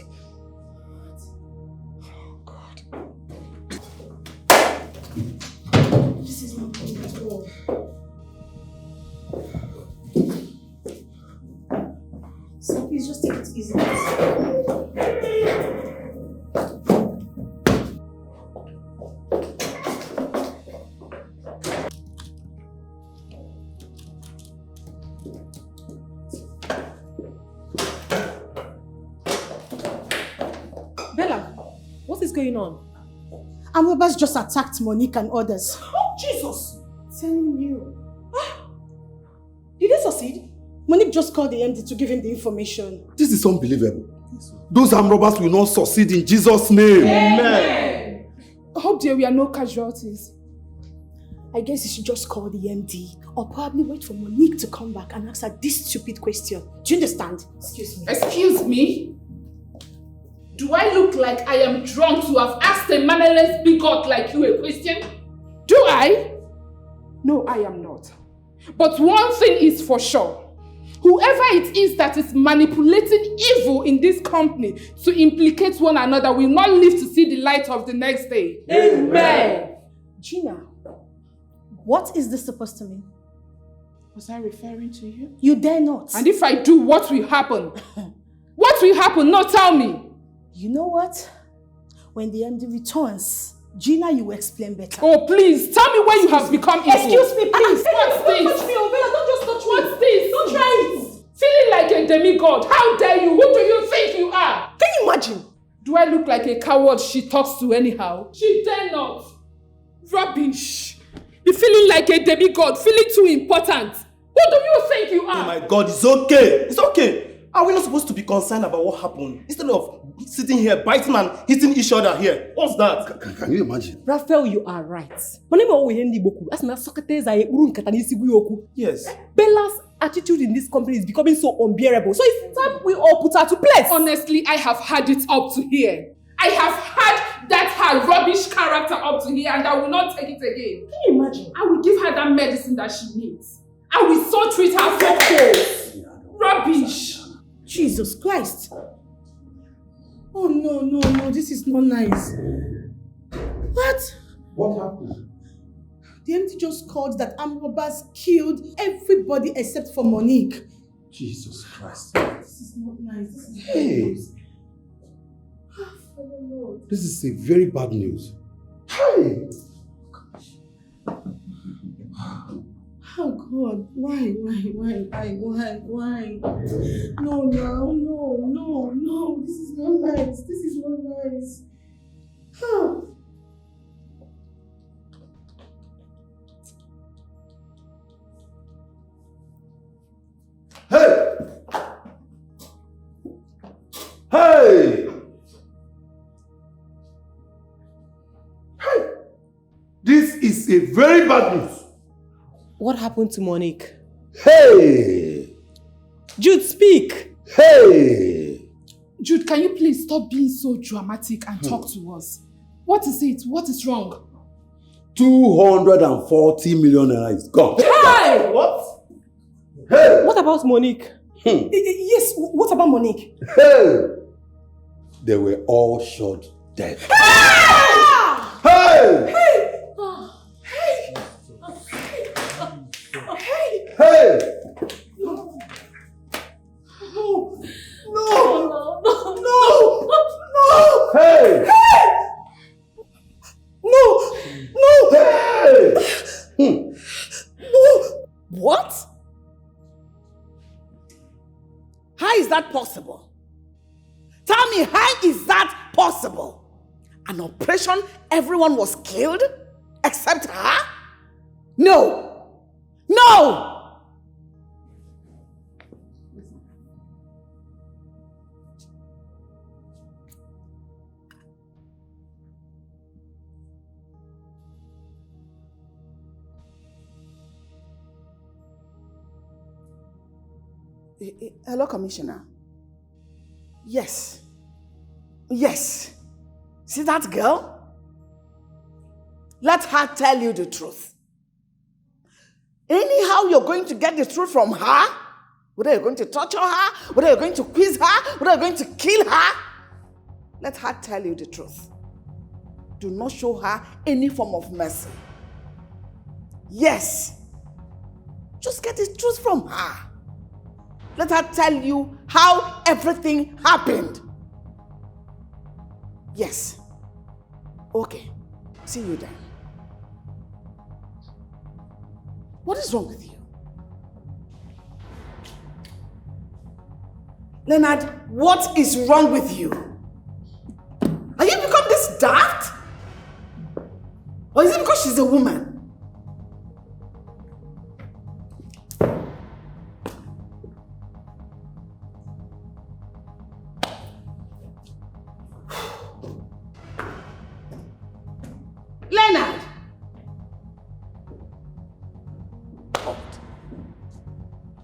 This is not good at all. So please just take it easy. Bella, what is going on? And robbers just attacked Monique and others. Oh, Jesus! Telling you. Did they succeed? Monique just called the MD to give him the information. This is unbelievable. Those armed robbers will not succeed in Jesus' name. Amen. I hope there were no casualties. I guess you should just call the MD or probably wait for Monique to come back and ask her this stupid question. Do you understand? Excuse me. Excuse me? Do I look like I am drunk to have asked a mannerless bigot like you a question? Do I? No, I am not. But one thing is for sure. Whoever it is that is manipulating evil in this company to implicate one another will not live to see the light of the next day. Amen. Gina, what is this supposed to mean? Was I referring to you? You dare not. And if I do, what will happen? What will happen? No, tell me. You know what? When the MD returns, Gina, you will explain better. Oh, please, tell me where you have become evil. Excuse me, please. What's this? Don't touch me, Obela. Don't just touch me. What's this? Don't try it. Feeling like a demigod. How dare you? Who do you think you are? Can you imagine? Do I look like a coward she talks to anyhow? She dare not. Rubbish. You're feeling like a demigod, feeling too important. Who do you think you are? Oh my God, it's okay. It's okay. Are we not supposed to be concerned about what happened? Instead of sitting here, biting and hitting each other here. What's that? Can you imagine? Raphael, you are right. Yes. Bella's attitude in this company is becoming so unbearable. So it's time we all put her to place. Honestly, I have had it up to here. I have had that her rubbish character up to here and I will not take it again. Can you imagine? I will give her that medicine that she needs. I will so treat her for cold. Rubbish. Jesus Christ. Oh no, this is not nice. What? What happened? The MD just called that armed robbers killed everybody except for Monique. Jesus Christ. This is not nice. This is Hey. This is a very bad news. Hey! Oh God, why? No, this is not nice. Oh. Hey! Hey! This is a very bad news. What happened to Monique? Hey! Jude, speak! Hey! Jude, can you please stop being so dramatic and talk to us? What is it? What is wrong? 240 million naira is gone. Hey! What? Hey! What about Monique? Yes, what about Monique? Hey! They were all shot dead. Ah! Hey! Hey! Hey! No! Hey! No! Hey! No! What? How is that possible? Tell me, how is that possible? An operation, everyone was killed except her? No! No! Hello, Commissioner. Yes. Yes. See that girl? Let her tell you the truth. Anyhow, you're going to get the truth from her. Whether you're going to torture her, whether you're going to quiz her, whether you're going to kill her. Let her tell you the truth. Do not show her any form of mercy. Yes. Just get the truth from her. Let her tell you how everything happened. Yes. Okay. See you then. What is wrong with you? Leonard, what is wrong with you? Are you become this daft? Or is it because she's a woman? Leonard!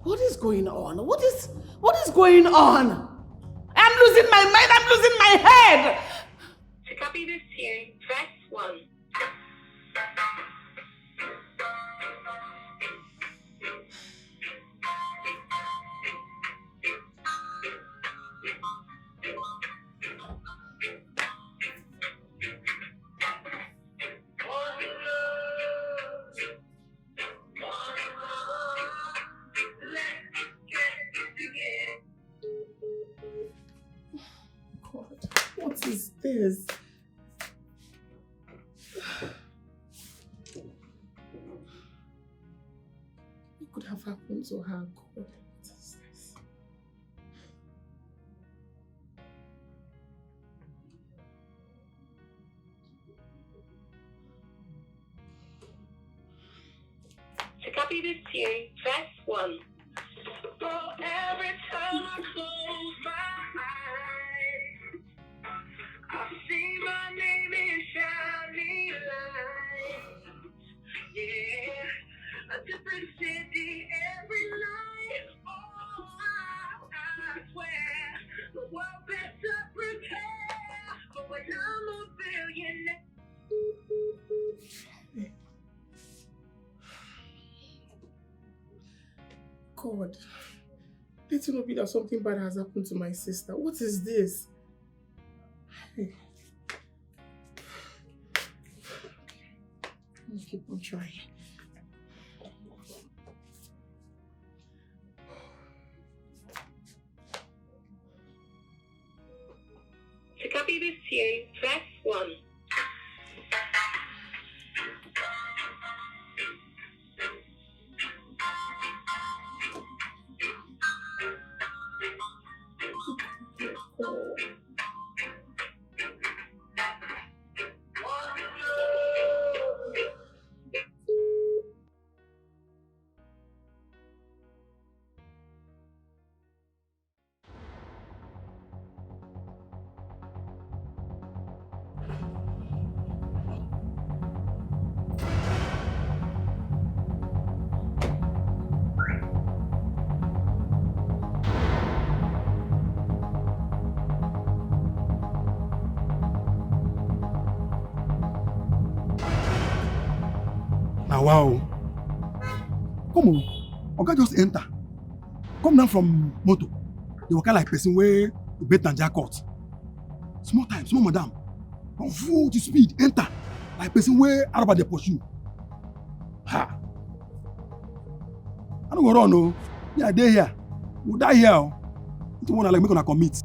What is going on? What is going on? I'm losing my mind, I'm losing my head! To copy this tune, press 1. What is this? What could have happened to her? God, what is this? copy this tune, press 1. For every time I close my eyes, I see my name in shining lights. Yeah, a different city every night. Oh, I swear the world better prepare for when I'm a billionaire. God, let it not be that something bad has happened to my sister. What is this? Hey. Let's keep on trying. To copy this tune, press 1. Now, wow. Come on. Oga just enter. Come down from motor. They walk like person where bet and jackpot. Small time, small madam. From full to speed, enter. Like person where Araba they pursue. Ha. I don't go wrong, no. Yeah, they here. We'll die here. It's one like make gonna commit.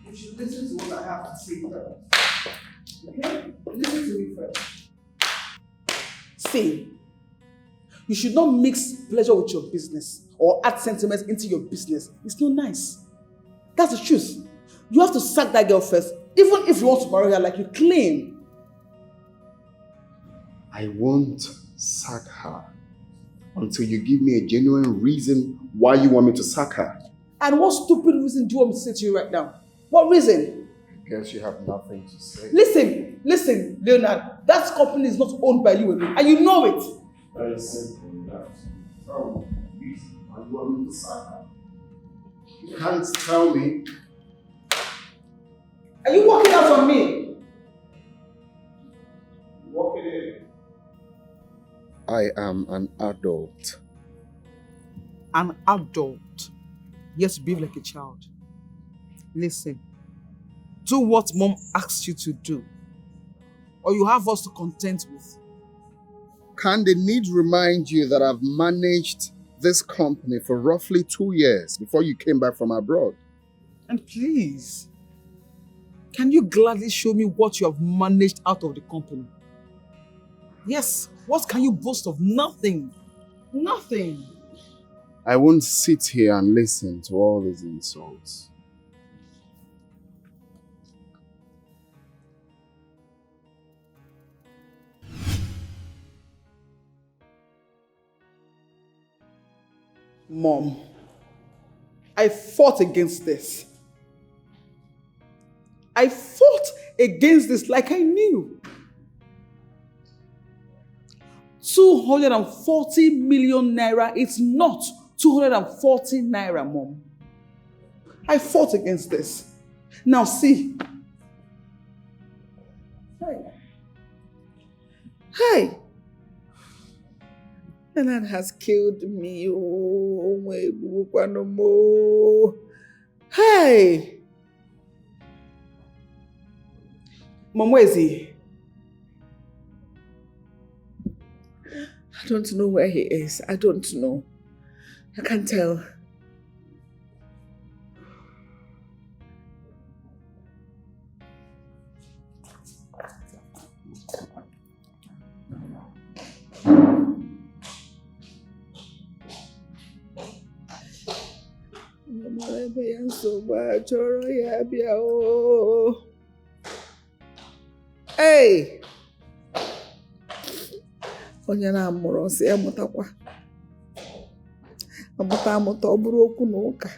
You should listen to what I have to say first. Okay? Listen to me first. See, you should not mix pleasure with your business or add sentiments into your business. It's not nice. That's the truth. You have to sack that girl first, even if you want to marry her like you claim. I won't sack her until you give me a genuine reason why you want me to sack her. And what stupid reason do you want me to say to you right now? What reason? I guess you have nothing to say. Listen, Leonard. That company is not owned by you alone, and you know it. Very simple. Tell me the reason why you want me to sack her. You can't tell me. Are you walking out on me? Walking in. I am an adult. An adult, yet you behave like a child. Listen, do what mom asks you to do, or you have us to contend with. Can the need remind you that I've managed this company for roughly 2 years before you came back from abroad? And please, can you gladly show me what you have managed out of the company? Yes, what can you boast of? Nothing. Nothing. I won't sit here and listen to all these insults. Mom, I fought against this. I fought against this like I knew. 240 million naira, it's not 240 naira, Mom. I fought against this. Now see. Hey. Leonard has killed me. Oh, my no more. Hey. Mom, where is he? I don't know where he is. I don't know. I can't tell. achọba ya nsogbu achọrọ ya bịa o. Hey! Onye na-amụrụ nsị ya mụtakwa. Amụta ọ bụrụ okwu na ụka.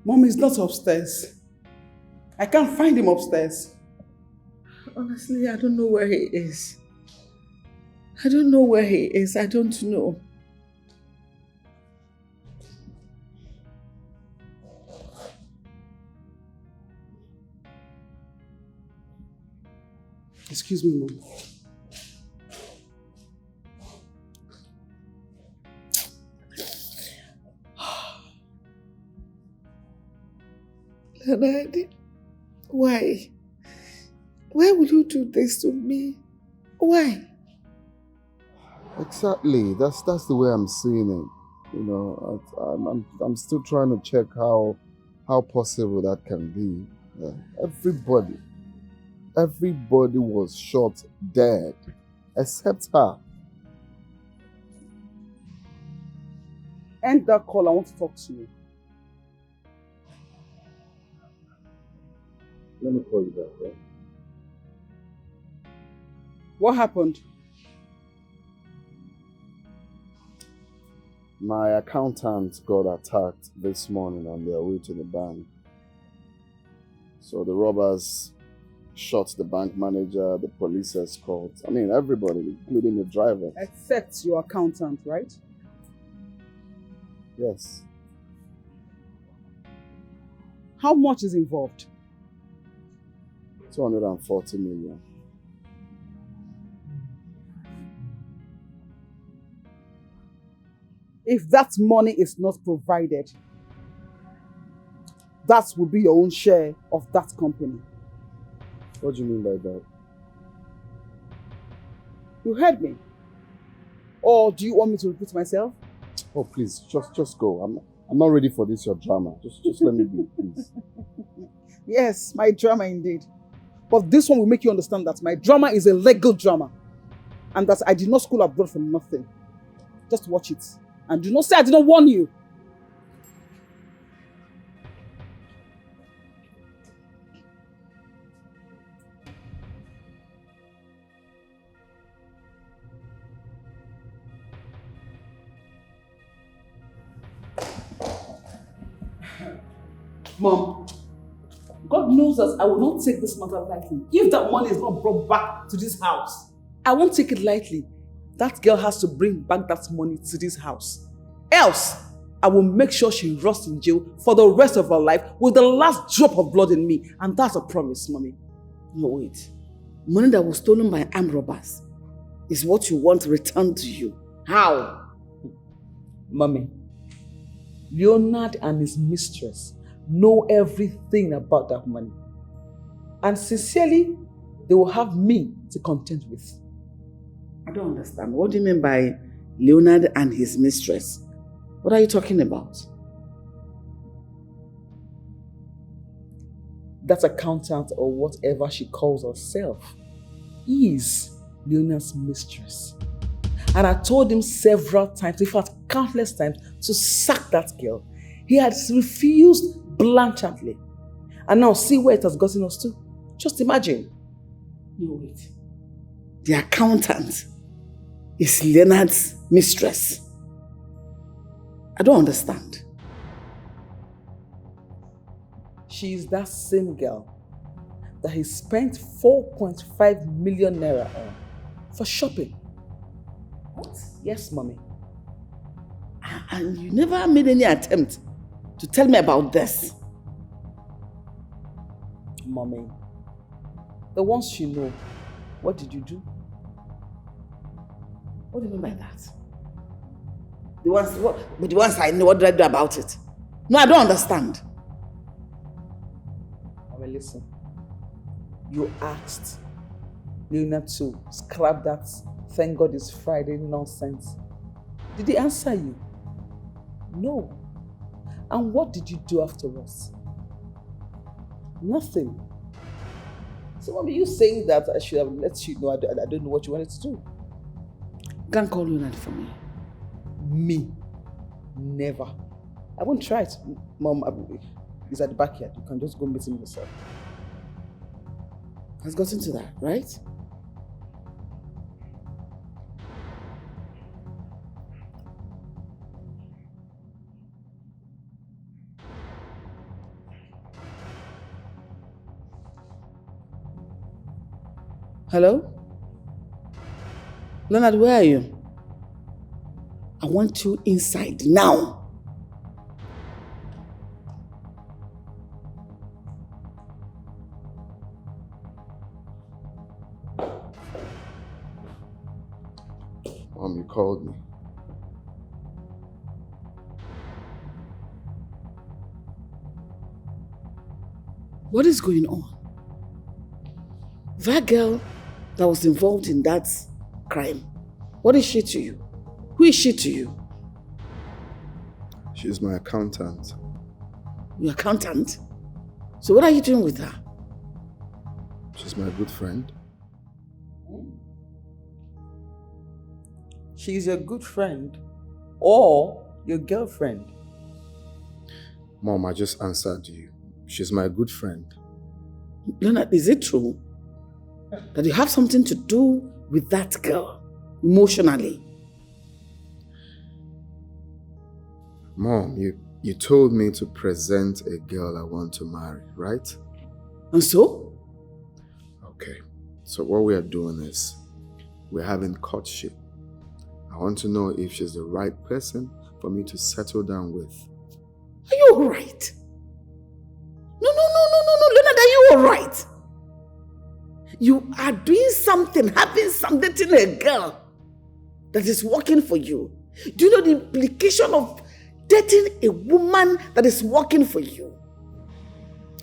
Mom is not upstairs. I can't find him upstairs. Honestly, I don't know where he is. I don't know where he is. I don't know. Excuse me, Mom. Leonard, why? Why would you do this to me? Why? Exactly. That's the way I'm seeing it. You know, I'm still trying to check how possible that can be. Everybody was shot dead, except her. End that call. I want to talk to you. Let me call you back, yeah? What happened? My accountant got attacked this morning on their way to the bank. So the robbers shot the bank manager, the police escort. I mean, everybody, including the driver. Except your accountant, right? Yes. How much is involved? 240 million. If that money is not provided, that will be your own share of that company. What do you mean by that? You heard me. Or do you want me to repeat myself? Oh, please, just go. I'm not ready for this, your drama. Just let me be, please. Yes, my drama indeed. But this one will make you understand that my drama is a legal drama. And that I did not school abroad for nothing. Just watch it. And do not say I did not warn you. Mom, God knows that I will not take this matter lightly. If that money is not brought back to this house, I won't take it lightly. That girl has to bring back that money to this house. Else, I will make sure she rots in jail for the rest of her life with the last drop of blood in me. And that's a promise, Mommy. No, wait. Money that was stolen by armed robbers is what you want returned to you. How? Mommy, Leonard and his mistress know everything about that money. And sincerely, they will have me to contend with. I don't understand. What do you mean by Leonard and his mistress? What are you talking about? That accountant or whatever she calls herself is Leonard's mistress. And I told him several times, in fact countless times, to sack that girl. He had refused blatantly. And now see where it has gotten us to. Just imagine. No, wait. The accountant is Leonard's mistress. I don't understand. She is that same girl that he spent 4.5 million naira on for shopping. What? Yes, Mommy. And you never made any attempt to tell me about this? Mommy, the ones you know, what did you do? What do you mean by that? The ones I know, what did I do about it? No, I don't understand. Mommy, listen. You asked Leona to scrap that "thank God it's Friday" nonsense. Did he answer you? No. And what did you do afterwards? Nothing. So what are you saying that I should have let you know? I don't know what you wanted to do. Can't call Leonard for me. Me? Never. I won't try it. Mom, he's at the backyard. You can just go meet him yourself. Has gotten to that, right? Hello? Leonard, where are you? I want you inside now. Mom, you called me. What is going on? That girl that was involved in that crime, what is she to you? Who is she to you? She's my accountant. Your accountant? So what are you doing with her? She's my good friend. She's your good friend or your girlfriend? Mom, I just answered you. She's my good friend. Leonard, is it true that you have something to do with that girl emotionally? Mom, you told me to present a girl I want to marry, right? And so? Okay, so what we are doing is we're having courtship. I want to know if she's the right person for me to settle down with. Are you alright? No, Leonard, are you alright? You are doing something, dating a girl that is working for you. Do you know the implication of dating a woman that is working for you?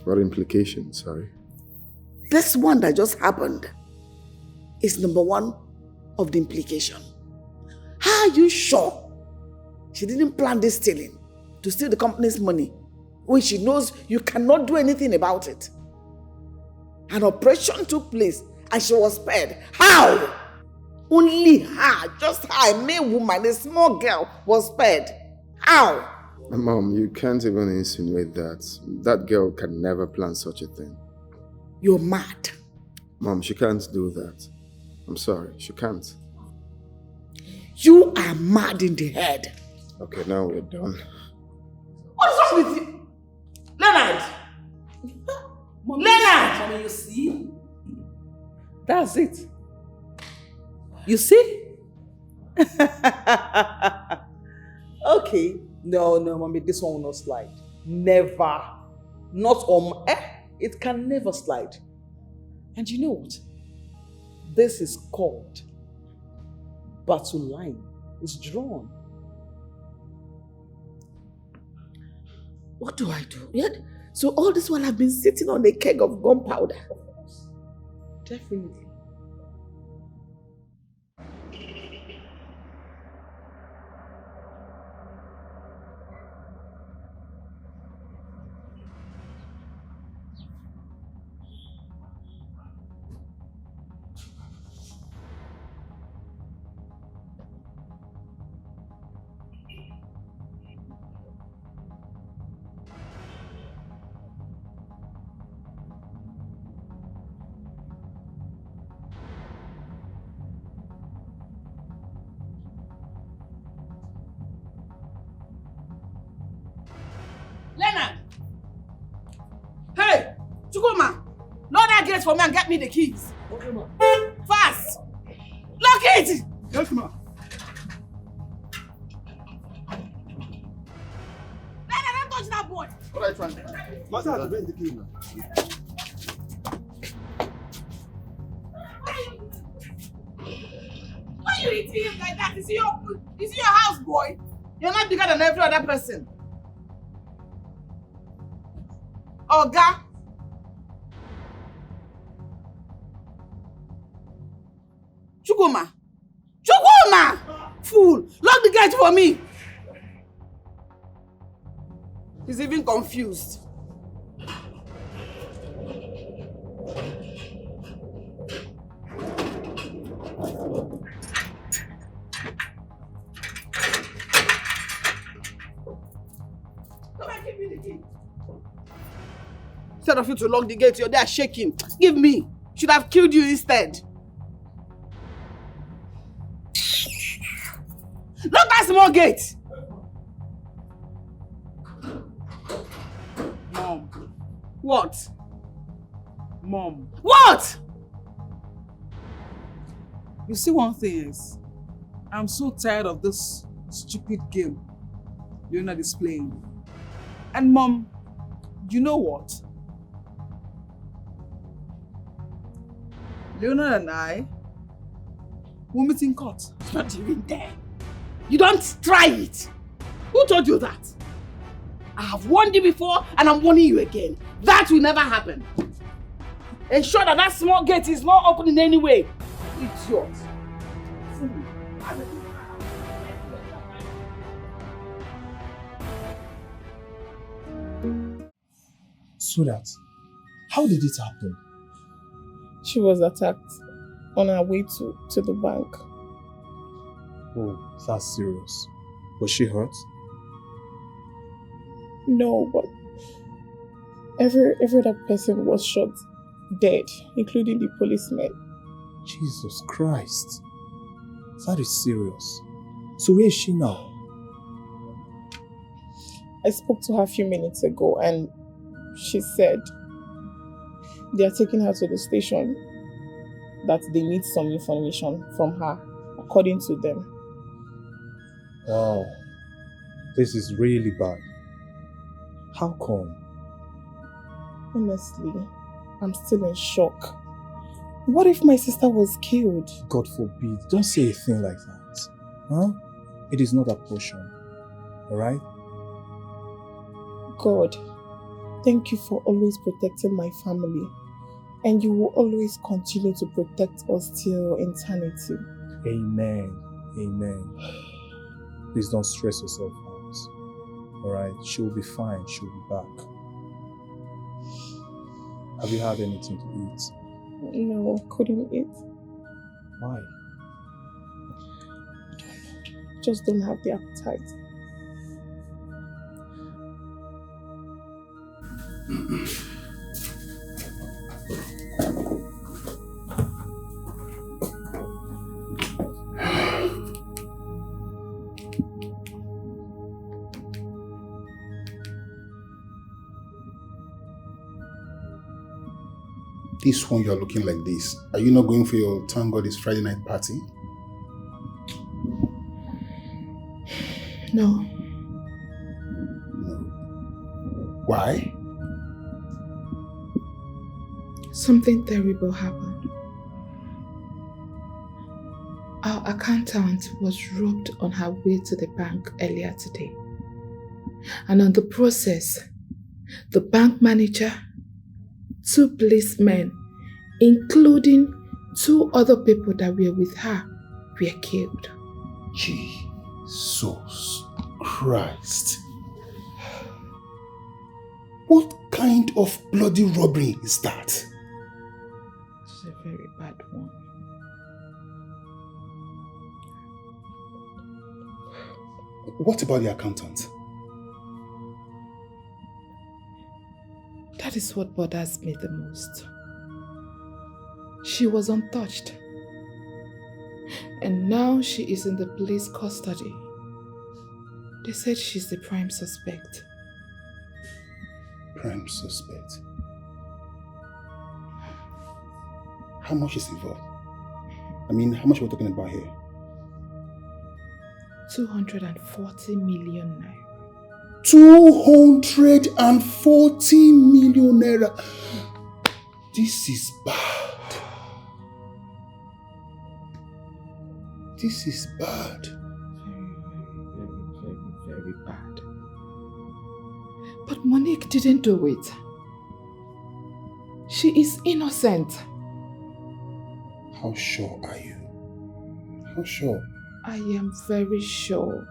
What implication? Sorry. This one that just happened is number one of the implication. How are you sure she didn't plan this stealing to steal the company's money when she knows you cannot do anything about it? An operation took place and she was spared. How? Only her, just her, a male woman, a small girl, was spared. How? Mom, you can't even insinuate that. That girl can never plan such a thing. You're mad. Mom, she can't do that. I'm sorry, she can't. You are mad in the head. Okay, now we're done. What's wrong with you? Leonard! Leonard! Mommy, you see? That's it. You see? Okay. No, mommy, this one will not slide. Never. Not it can never slide. And you know what? This is called battle line. It's drawn. What do I do? So all this while I've been sitting on a keg of gunpowder. Of course. Definitely. Leonard! Hey! Chukuma! Lock that gate for me and get me the keys. Okay, ma. Fast! Lock it! Yes, ma. Leonard, don't touch that boy! What are you trying to do? Master has been the key now. Why are you eating him like that? Is he your house boy? You're not bigger than every other person. Oga, Chukuma! Chukuma! Fool! Lock the gate for me! He's even confused. Instead of you to lock the gate, you're there shaking. Give me. Should have killed you instead. Lock that small gate. Mom. What? Mom. What? You see, one thing is, I'm so tired of this stupid game Leonard is playing. And Mom, you know what? Leonard and I will meet in court. It's not even there. You don't try it. Who told you that? I have warned you before and I'm warning you again. That will never happen. Ensure that that small gate is not open in any way. Idiot. Sweetheart, how did it happen? She was attacked on her way to the bank. Oh, that's serious. Was she hurt? No, but every other person was shot dead, including the policeman. Jesus Christ. That is serious. So where is she now? I spoke to her a few minutes ago and she said they are taking her to the station, that they need some information from her, according to them. Wow. This is really bad. How come? Honestly, I'm still in shock. What if my sister was killed? God forbid. Don't say a thing like that. Huh? It is not a portion. Alright? God, thank you for always protecting my family. And you will always continue to protect us till eternity. Amen. Amen. Please don't stress yourself out. Alright? She will be fine. She will be back. Have you had anything to eat? No, couldn't eat. Why? Just don't have the appetite. This one, you are looking like this. Are you not going for your thank God it's Friday night party? No. Why? Something terrible happened. Our accountant was robbed on her way to the bank earlier today. And on the process, the bank manager, 2 policemen, including 2 other people that were with her, were killed. Jesus Christ. What kind of bloody robbery is that? It's a very bad one. What about the accountant? That is what bothers me the most. She was untouched. And now she is in the police custody. They said she's the prime suspect. Prime suspect? How much is involved? I mean, how much are we talking about here? 240 million naira. 240 million naira. This is bad. This is bad. Very bad. But Monique didn't do it. She is innocent. How sure are you? How sure? I am very sure.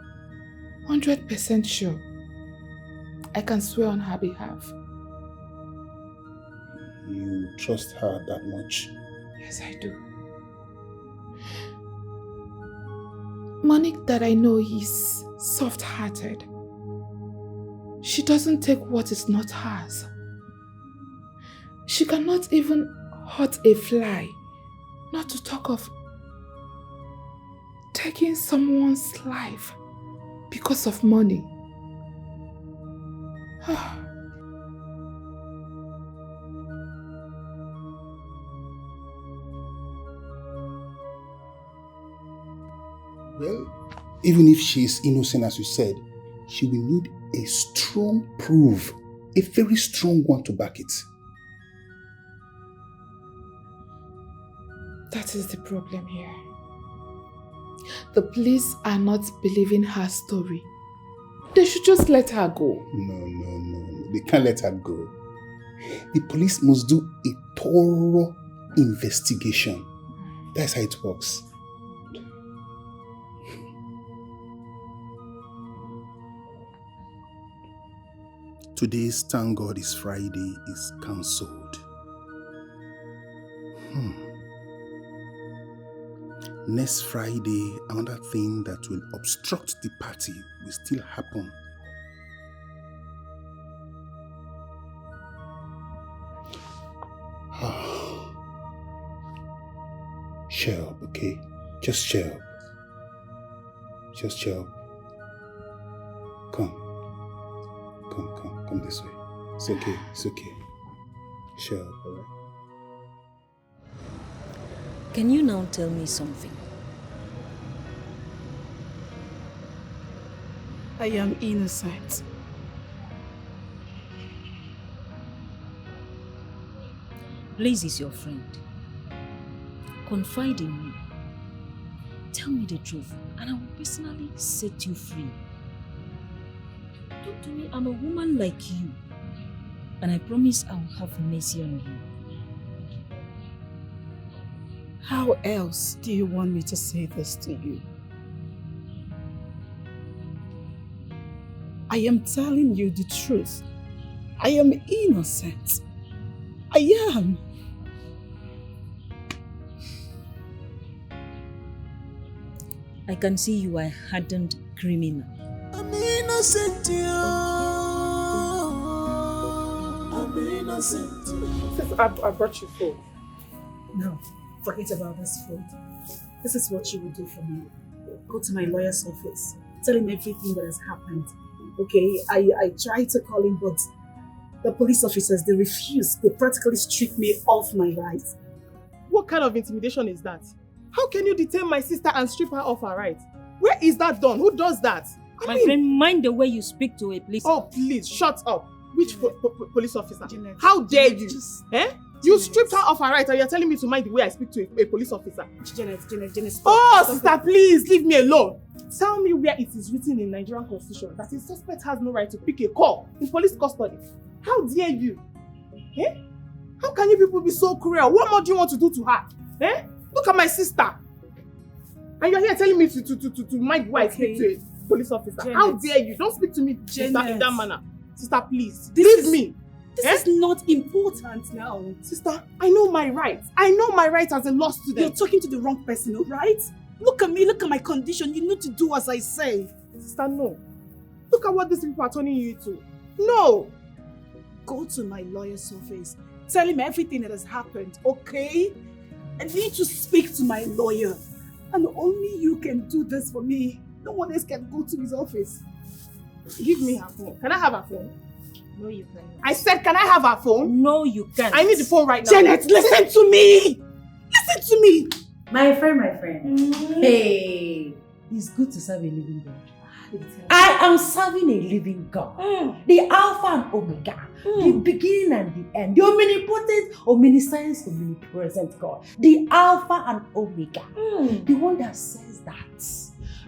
100% sure. I can swear on her behalf. You trust her that much? Yes, I do. Monique that I know is soft-hearted. She doesn't take what is not hers. She cannot even hurt a fly, not to talk of taking someone's life because of money. Well, even if she is innocent as you said, she will need a strong proof, a very strong one to back it. That is the problem here. The police are not believing her story. They should just let her go. No. They can't let her go. The police must do a thorough investigation. That's how it works. Today's Thank God It's Friday is cancelled. Next Friday, another thing that will obstruct the party will still happen. Cheer up, okay? Just cheer up. Just cheer up. Come this way. It's okay. Cheer up, alright? Can you now tell me something? I am innocent. Blaze is your friend. Confide in me. Tell me the truth, and I will personally set you free. Talk to me, I'm a woman like you, and I promise I will have mercy on you. How else do you want me to say this to you? I am telling you the truth. I am innocent. I am. I can see you are a hardened criminal. I'm innocent, I'm innocent. Sis, I brought you food. No, forget about this food. This is what you will do for me. Go to my lawyer's office. Tell him everything that has happened. Okay, I tried to call him, but the police officers, they refused. They practically stripped me off my rights. What kind of intimidation is that? How can you detain my sister and strip her of her rights? Where is that done? Who does that? My friend, mind the way you speak to a police. Oh, please, shut up. Which police officer? Janet, how dare you? You stripped her of her rights and you're telling me to mind the way I speak to a police officer. Janet, stop. Oh, sister, please, leave me alone. Tell me where it is written in Nigerian Constitution that a suspect has no right to pick a call in police custody. How dare you? How can you people be so cruel? What more do you want to do to her? Look at my sister. And you're here telling me to mind why I speak to a police officer. Janet. How dare you? Don't speak to me in that manner. Sister, please, leave me. This is not important now. Sister, I know my rights. I know my rights as a law student. You're talking to the wrong person, alright? Look at me, look at my condition. You need to do as I say. Sister, no. Look at what these people are turning you to. No. Go to my lawyer's office. Tell him everything that has happened, okay? I need to speak to my lawyer. And only you can do this for me. No one else can go to his office. Give me her phone. Can I have her phone? No, you can't. I said, can I have her phone? No, you can't. I need the phone right now. Janet, listen to me! Listen to me! My friend. Hey, it's good to serve a living God. I am serving a living God. The Alpha and Omega. The beginning and the end. The omnipotent, omniscience, omnipresent God. The Alpha and Omega. The one that says that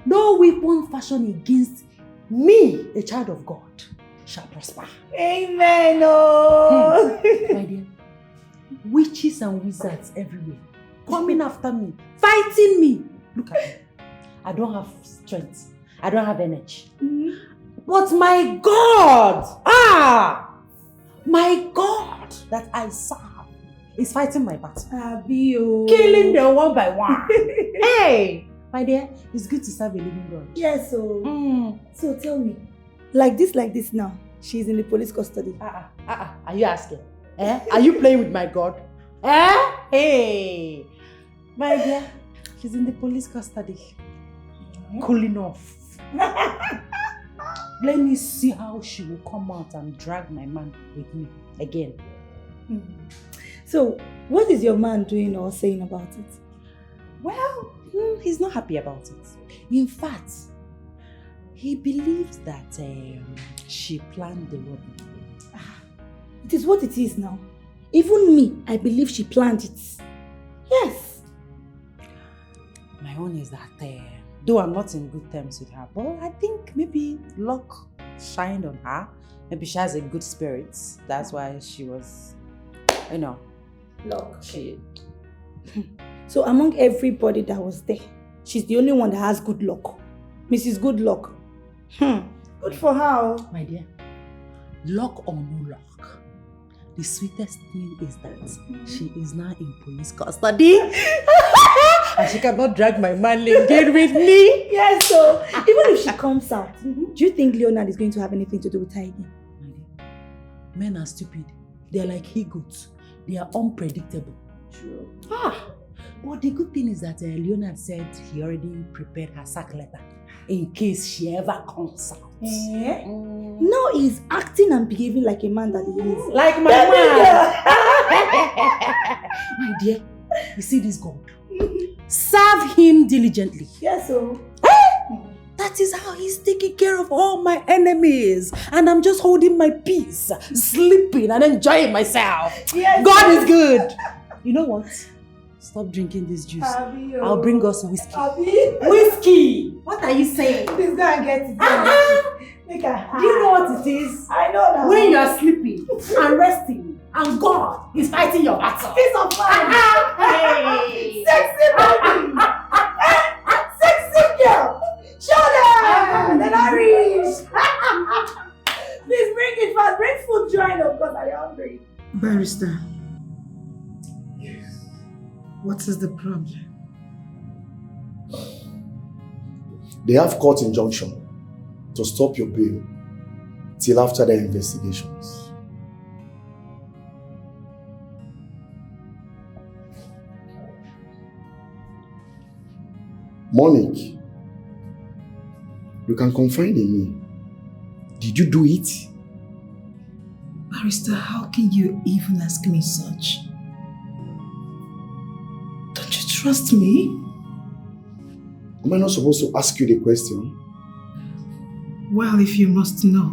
no weapon fashioned against me, a child of God, shall prosper. Amen. Oh. My dear, witches and wizards everywhere coming after me, fighting me. Look at me. I don't have strength. I don't have energy. But my God, my God that I serve is fighting my battle. Killing them one by one. Hey, my dear, it's good to serve a living God. Yes, so. So tell me, like this now, she's in the police custody. Are you asking? Are you playing with my God? Hey, my dear, she's in the police custody. Cooling off. Let me see how she will come out and drag my man with me again. So, what is your man doing or saying about it? Well, he's not happy about it. In fact, he believes that she planned the robbery. It is what it is now. Even me, I believe she planned it. Yes. My own is that, though I'm not in good terms with her, but I think maybe luck shined on her. Maybe she has a good spirit. That's why she was, luck. So among everybody that was there, she's the only one that has good luck. Mrs. Good Luck. Good for her. My dear, luck or no luck, the sweetest thing is that she is now in police custody. And she cannot drag my man again with me. Yes, so even if she comes out, do you think Leonard is going to have anything to do with her again? Men are stupid. They're like he-goats. They are unpredictable. True. But the good thing is that Leonard said he already prepared her sack letter in case she ever comes out. Now he's acting and behaving like a man that he is. Like my man. My dear, you see this God? Serve him diligently. Yes, so. That is how he's taking care of all my enemies. And I'm just holding my peace, sleeping and enjoying myself. Yes, God is good. You know what? Stop drinking this juice. I'll bring us whiskey. Whiskey? What are you saying? Please go and get it. Make her. Do you know what it is? I know now. When you are sleeping and resting, and God is fighting your battle. Peace of mind. Hey. Sexy baby. Sexy girl. Show them. They're not rich. Please bring it fast. Bring food join them because I'm hungry. Barrister. What is the problem? They have court injunction to stop your bail till after their investigations. Monique, you can confide in me. Did you do it? Barrister, how can you even ask me such? Don't you trust me? Am I not supposed to ask you the question? Well, if you must know,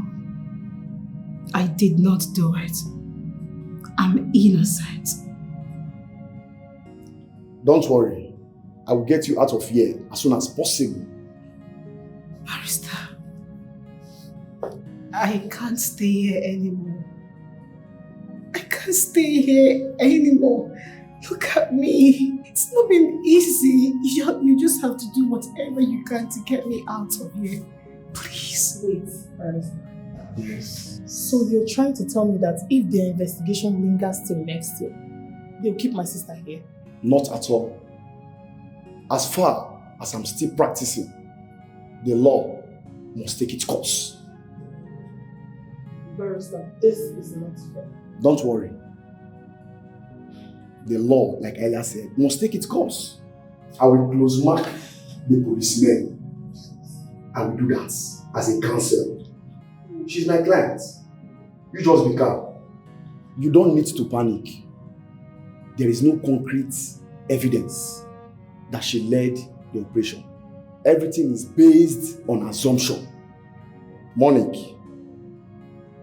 I did not do it. I'm innocent. Don't worry. I will get you out of here as soon as possible. Barrister, I can't stay here anymore. I can't stay here anymore. Look at me. It's not been easy. You just have to do whatever you can to get me out of here. Please. Wait, Barrister. Yes. So you're trying to tell me that if the investigation lingers till next year, they'll keep my sister here? Not at all. As far as I'm still practicing, the law must take its course. Barrister, this is not fair. Don't worry. The law, like Elia said, must take its course. I will close mark the policemen. I will do that as a counsel. She's my client. You just be calm. You don't need to panic. There is no concrete evidence that she led the operation. Everything is based on assumption. Monique,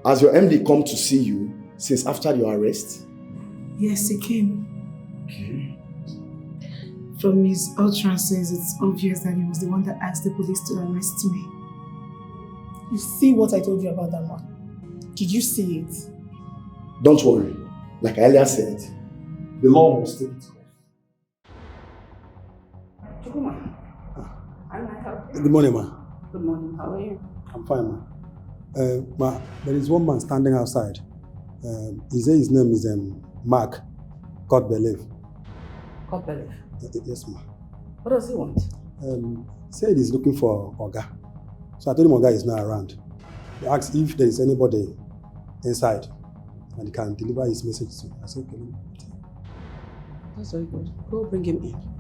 has your MD come to see you since after your arrest? Yes, he came. Okay. From his utterances, it's obvious that he was the one that asked the police to arrest me. You see what I told you about that man? Did you see it? Don't worry. Like I earlier said, the law must take its course. Chukuma, I'm like help you? Good morning, ma. Good morning. How are you? I'm fine, ma. Ma, there is one man standing outside. He says his name is Mark. God believe. God believe. Yes, ma. What does he want? Said he's looking for Oga. So I told him Oga is not around. He asked if there is anybody inside and he can deliver his message to. I said, okay. That's very good. Go bring him in.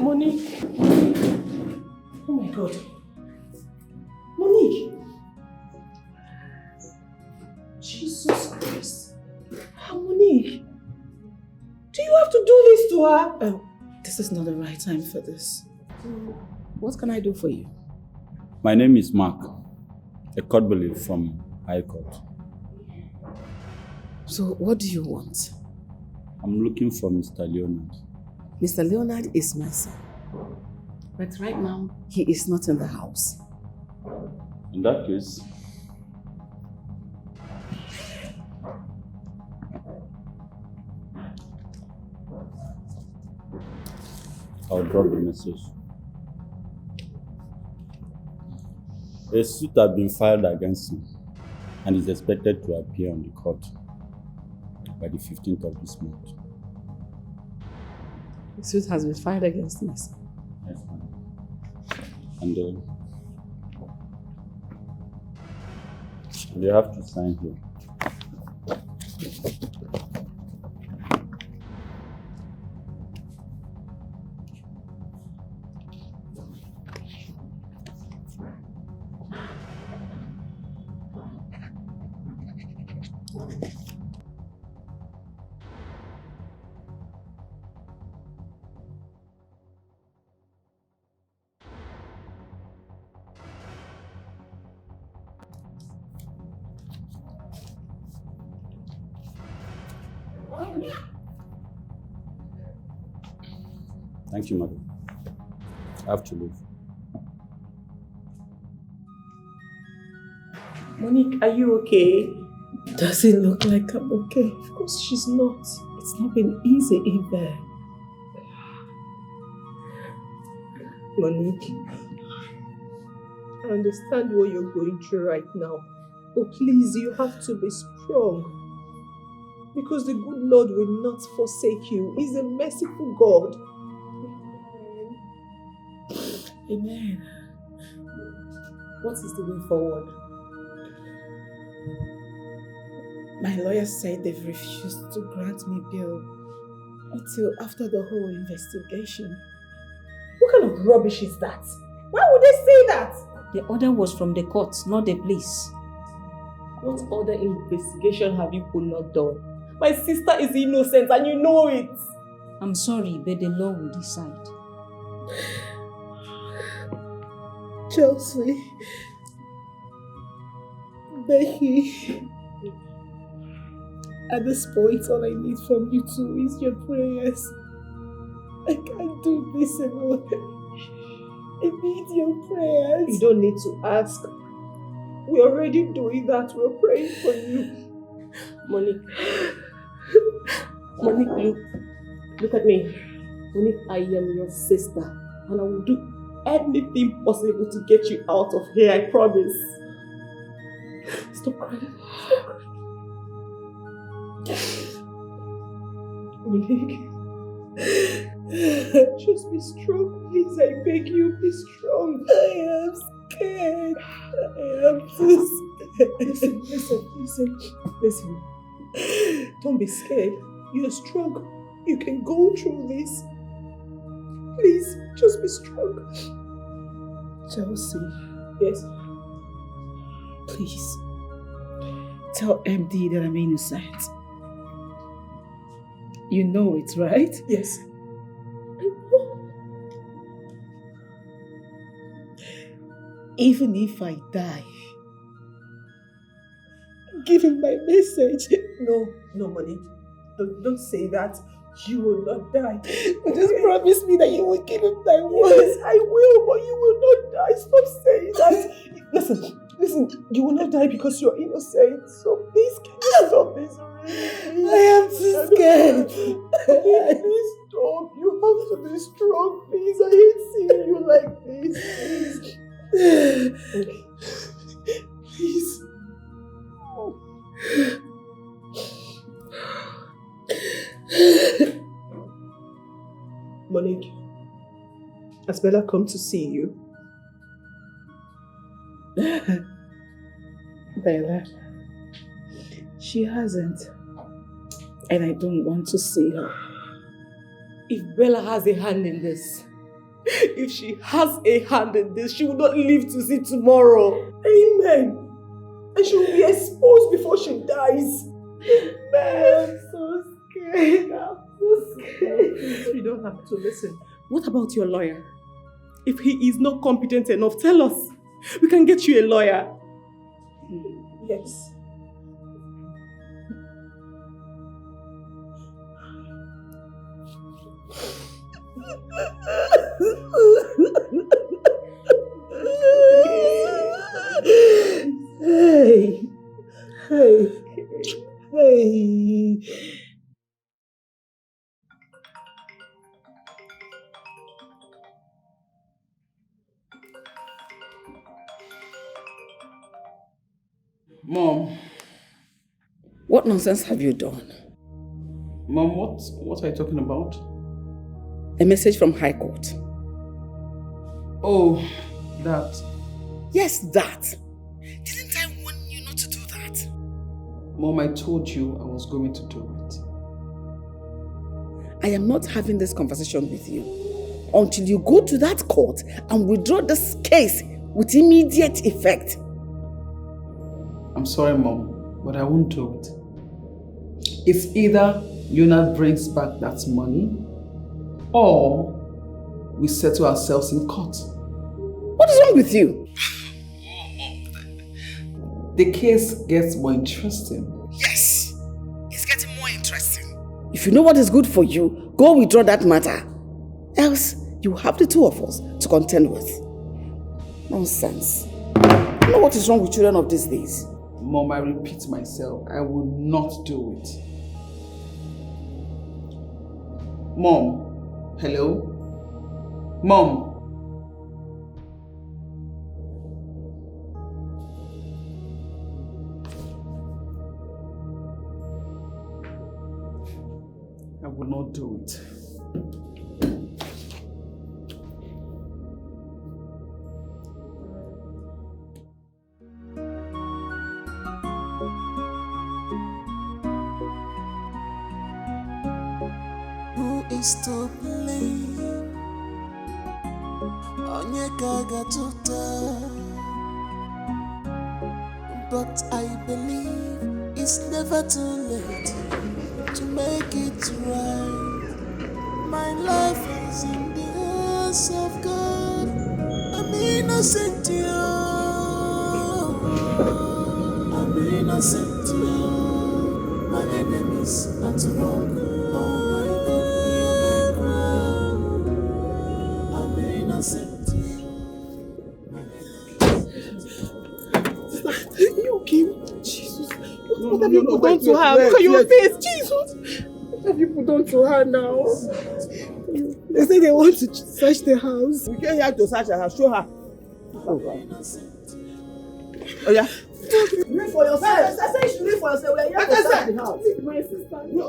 Monique. Oh my God. Monique. Jesus Christ. Monique. Do you have to do this to her? Oh, this is not the right time for this. What can I do for you? My name is Mark, a court bailiff from High Court. So, what do you want? I'm looking for Mr. Leonard. Mr. Leonard is my son. But right now, he is not in the house. In that case, I'll drop the message. A suit has been filed against him and is expected to appear on the court by the 15th of this month. The suit has been filed against me. Yes, ma'am. And you have to sign here. Thank you, madam. I have to leave. Monique, are you okay? Does it look like I'm okay? Of course she's not. It's not been easy in there. Monique, I understand what you're going through right now. But please, you have to be strong. Because the good Lord will not forsake you. He's a merciful God. Amen. What is the way forward? My lawyer said they've refused to grant me bail until after the whole investigation. What kind of rubbish is that? Why would they say that? The order was from the court, not the police. What other investigation have you not done? My sister is innocent and you know it. I'm sorry, but the law will decide. Chelsea, Becky, at this point, all I need from you two is your prayers. I can't do this alone. I need your prayers. You don't need to ask. We're already doing that. We're praying for you. Monique. Monique, look at me. Monique, I am your sister. And I will do anything possible to get you out of here, I promise. Stop crying. Stop crying. Monique. Just be strong, please. I beg you, be strong. I am scared. I am too scared. Listen. Don't be scared. You're strong. You can go through this. Please, just be strong. Chelsea. Yes. Please, tell MD that I'm innocent. You know it, right? Yes. Even if I die, give him my message. No, money. Don't say that. You will not die. But just promise me that you will give him thy word. Yes, I will, but you will not die. Stop saying that. Listen, you will not die because you're innocent. So please, can you stop this? I am too scared. Please stop. You have to be strong, please. I hate seeing you like this. Please. Monique, has Bella come to see you? Bella, she hasn't. And I don't want to see her. If Bella has a hand in this, if she has a hand in this, she will not live to see tomorrow. Amen. And she will be exposed before she dies. Amen. I'm so scared. I'm so scared. You don't have to listen. What about your lawyer? If he is not competent enough, tell us. We can get you a lawyer. Yes. Hey. Mom. What nonsense have you done? Mom, what are you talking about? A message from High Court. Oh, that. Yes, that. Didn't I warn you not to do that? Mom, I told you I was going to do it. I am not having this conversation with you until you go to that court and withdraw this case with immediate effect. I'm sorry, Mom, but I won't do it. It's either Leonard brings back that money or we settle ourselves in court. What is wrong with you? The case gets more interesting. Yes, it's getting more interesting. If you know what is good for you, go withdraw that matter. Else, you have the two of us to contend with. Nonsense. You know what is wrong with children of these days? Mom, I repeat myself, I will not do it. Mom, hello? Mom. I will not do it. Is to blame. Onye kaga tuta. But I believe it's never too late to make it right. My life is in the hands of God. I'm innocent, I'm innocent, my enemies are to wrong. You okay? Jesus. What have you put on to her? Look at your face, Jesus. What have you put on to her now? They say they want to search the house. We came here to search her house. Show her. Oh yeah. Read for yourself. I said you should read for yourself. We are here to search the house. My sister. No.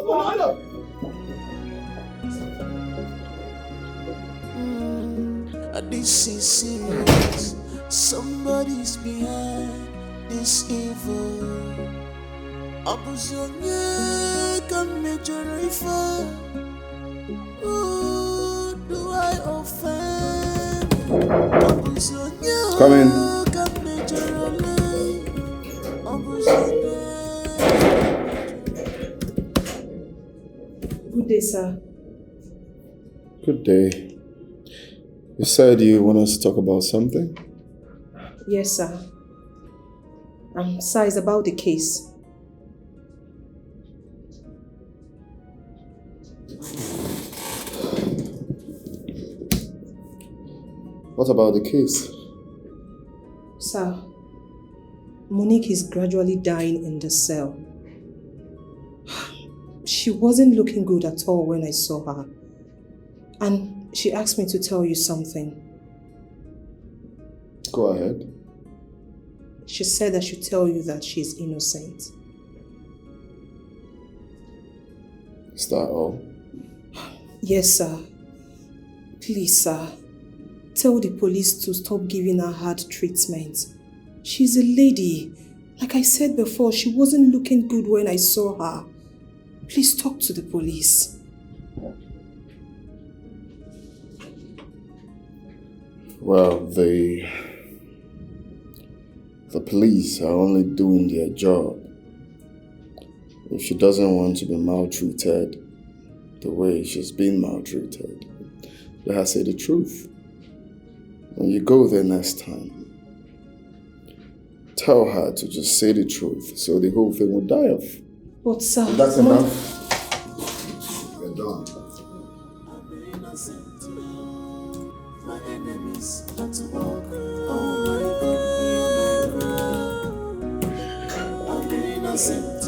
This is serious. Somebody's behind this evil. Abusonye can major refer. Who do I offend? Abusonye Come in. can day, sir. Good day. You said you want us to talk about something? Yes, sir. Sir, it's about the case. What about the case? Sir, Monique is gradually dying in the cell. She wasn't looking good at all when I saw her. And she asked me to tell you something. Go ahead. She said I should tell you that she's innocent. Is that all? Yes, sir. Please, sir. Tell the police to stop giving her hard treatment. She's a lady. Like I said before, she wasn't looking good when I saw her. Please talk to the police. Well, the police are only doing their job. If she doesn't want to be maltreated the way she's been maltreated, let her say the truth. When you go there next time, tell her to just say the truth so the whole thing will die off. But sir... That's enough. You're done. My enemies had to walk. Oh my God, I'm innocent.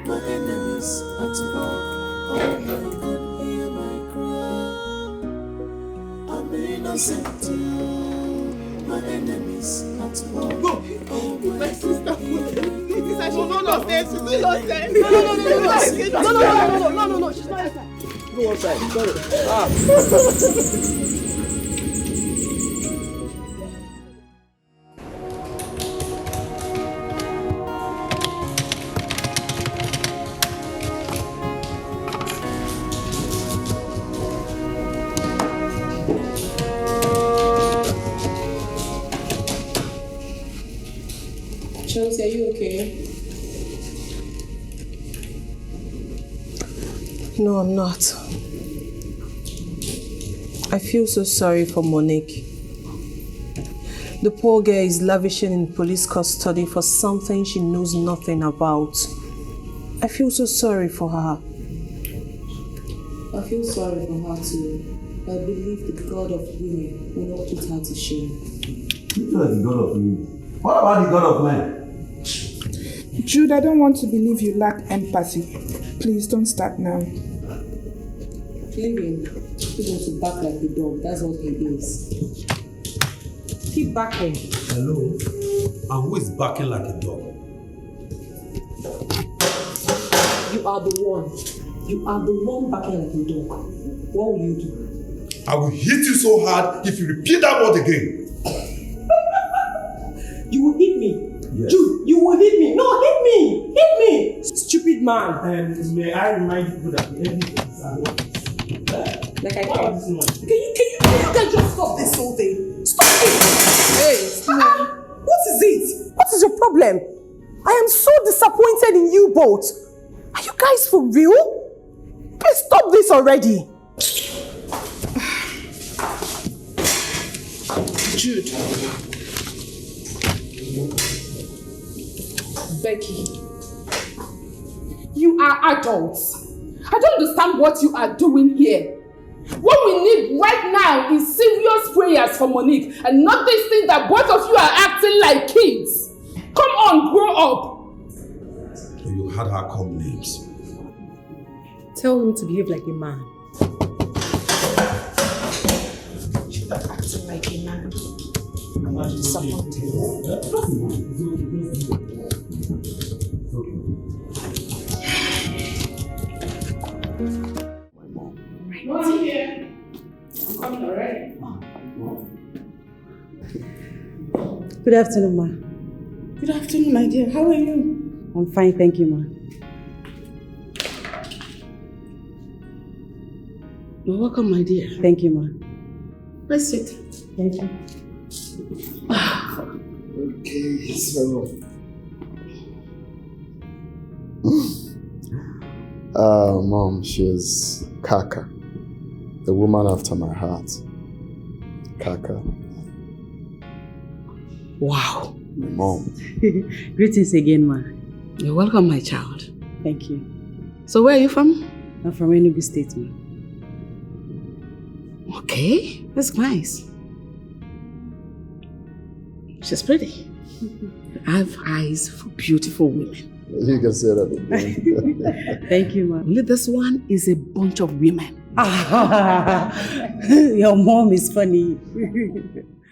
My enemies had to walk. Oh my God, hear my cry. I'm innocent. My enemies had to walk. Go! My sister, please, I should not lost it. She's still lost it. No, she's not inside. Go outside. Sorry. Chelsea, are you okay? No, I'm not. I feel so sorry for Monique. The poor girl is lavishing in police custody for something she knows nothing about. I feel so sorry for her. I feel sorry for her too. I believe the God of women will not put her to shame. You know the God of women. What about the God of men? Jude, I don't want to believe you lack empathy. Please don't start now. Leave him. He wants to bark like a dog. That's what he is. Keep barking. Hello? And who is barking like a dog? You are the one. You are the one barking like a dog. What will you do? I will hit you so hard if you repeat that word again. You will hit me. Yes. Jude, you will hit me. No, hit me. Hit me. Stupid man. And may I remind you that the evidence is like I can you guys just stop this whole thing? Stop it! Hey, what is it? What is your problem? I am so disappointed in you both. Are you guys for real? Please stop this already. Jude. Becky, you are adults. I don't understand what you are doing here. What we need right now is serious prayers for Monique and not this thing that both of you are acting like kids. Come on, grow up. You had her call names. Tell him to behave like a man. She's acting like a man. I'm disappointed. Mom here. I'm coming already. Good afternoon, ma. Good afternoon, my dear. How are you? I'm fine, thank you, ma. You're welcome, my dear. Thank you, ma. Let's sit. Thank you. Okay, so Mom, she's Kaka. The woman after my heart. Kaka. Wow. My mom. Greetings again, ma. You're welcome, my child. Thank you. So where are you from? I'm from Enugu State, ma. Okay, that's nice. She's pretty. I have eyes for beautiful women. You can say that again. Thank you, ma. Only this one is a bunch of women. Your mom is funny.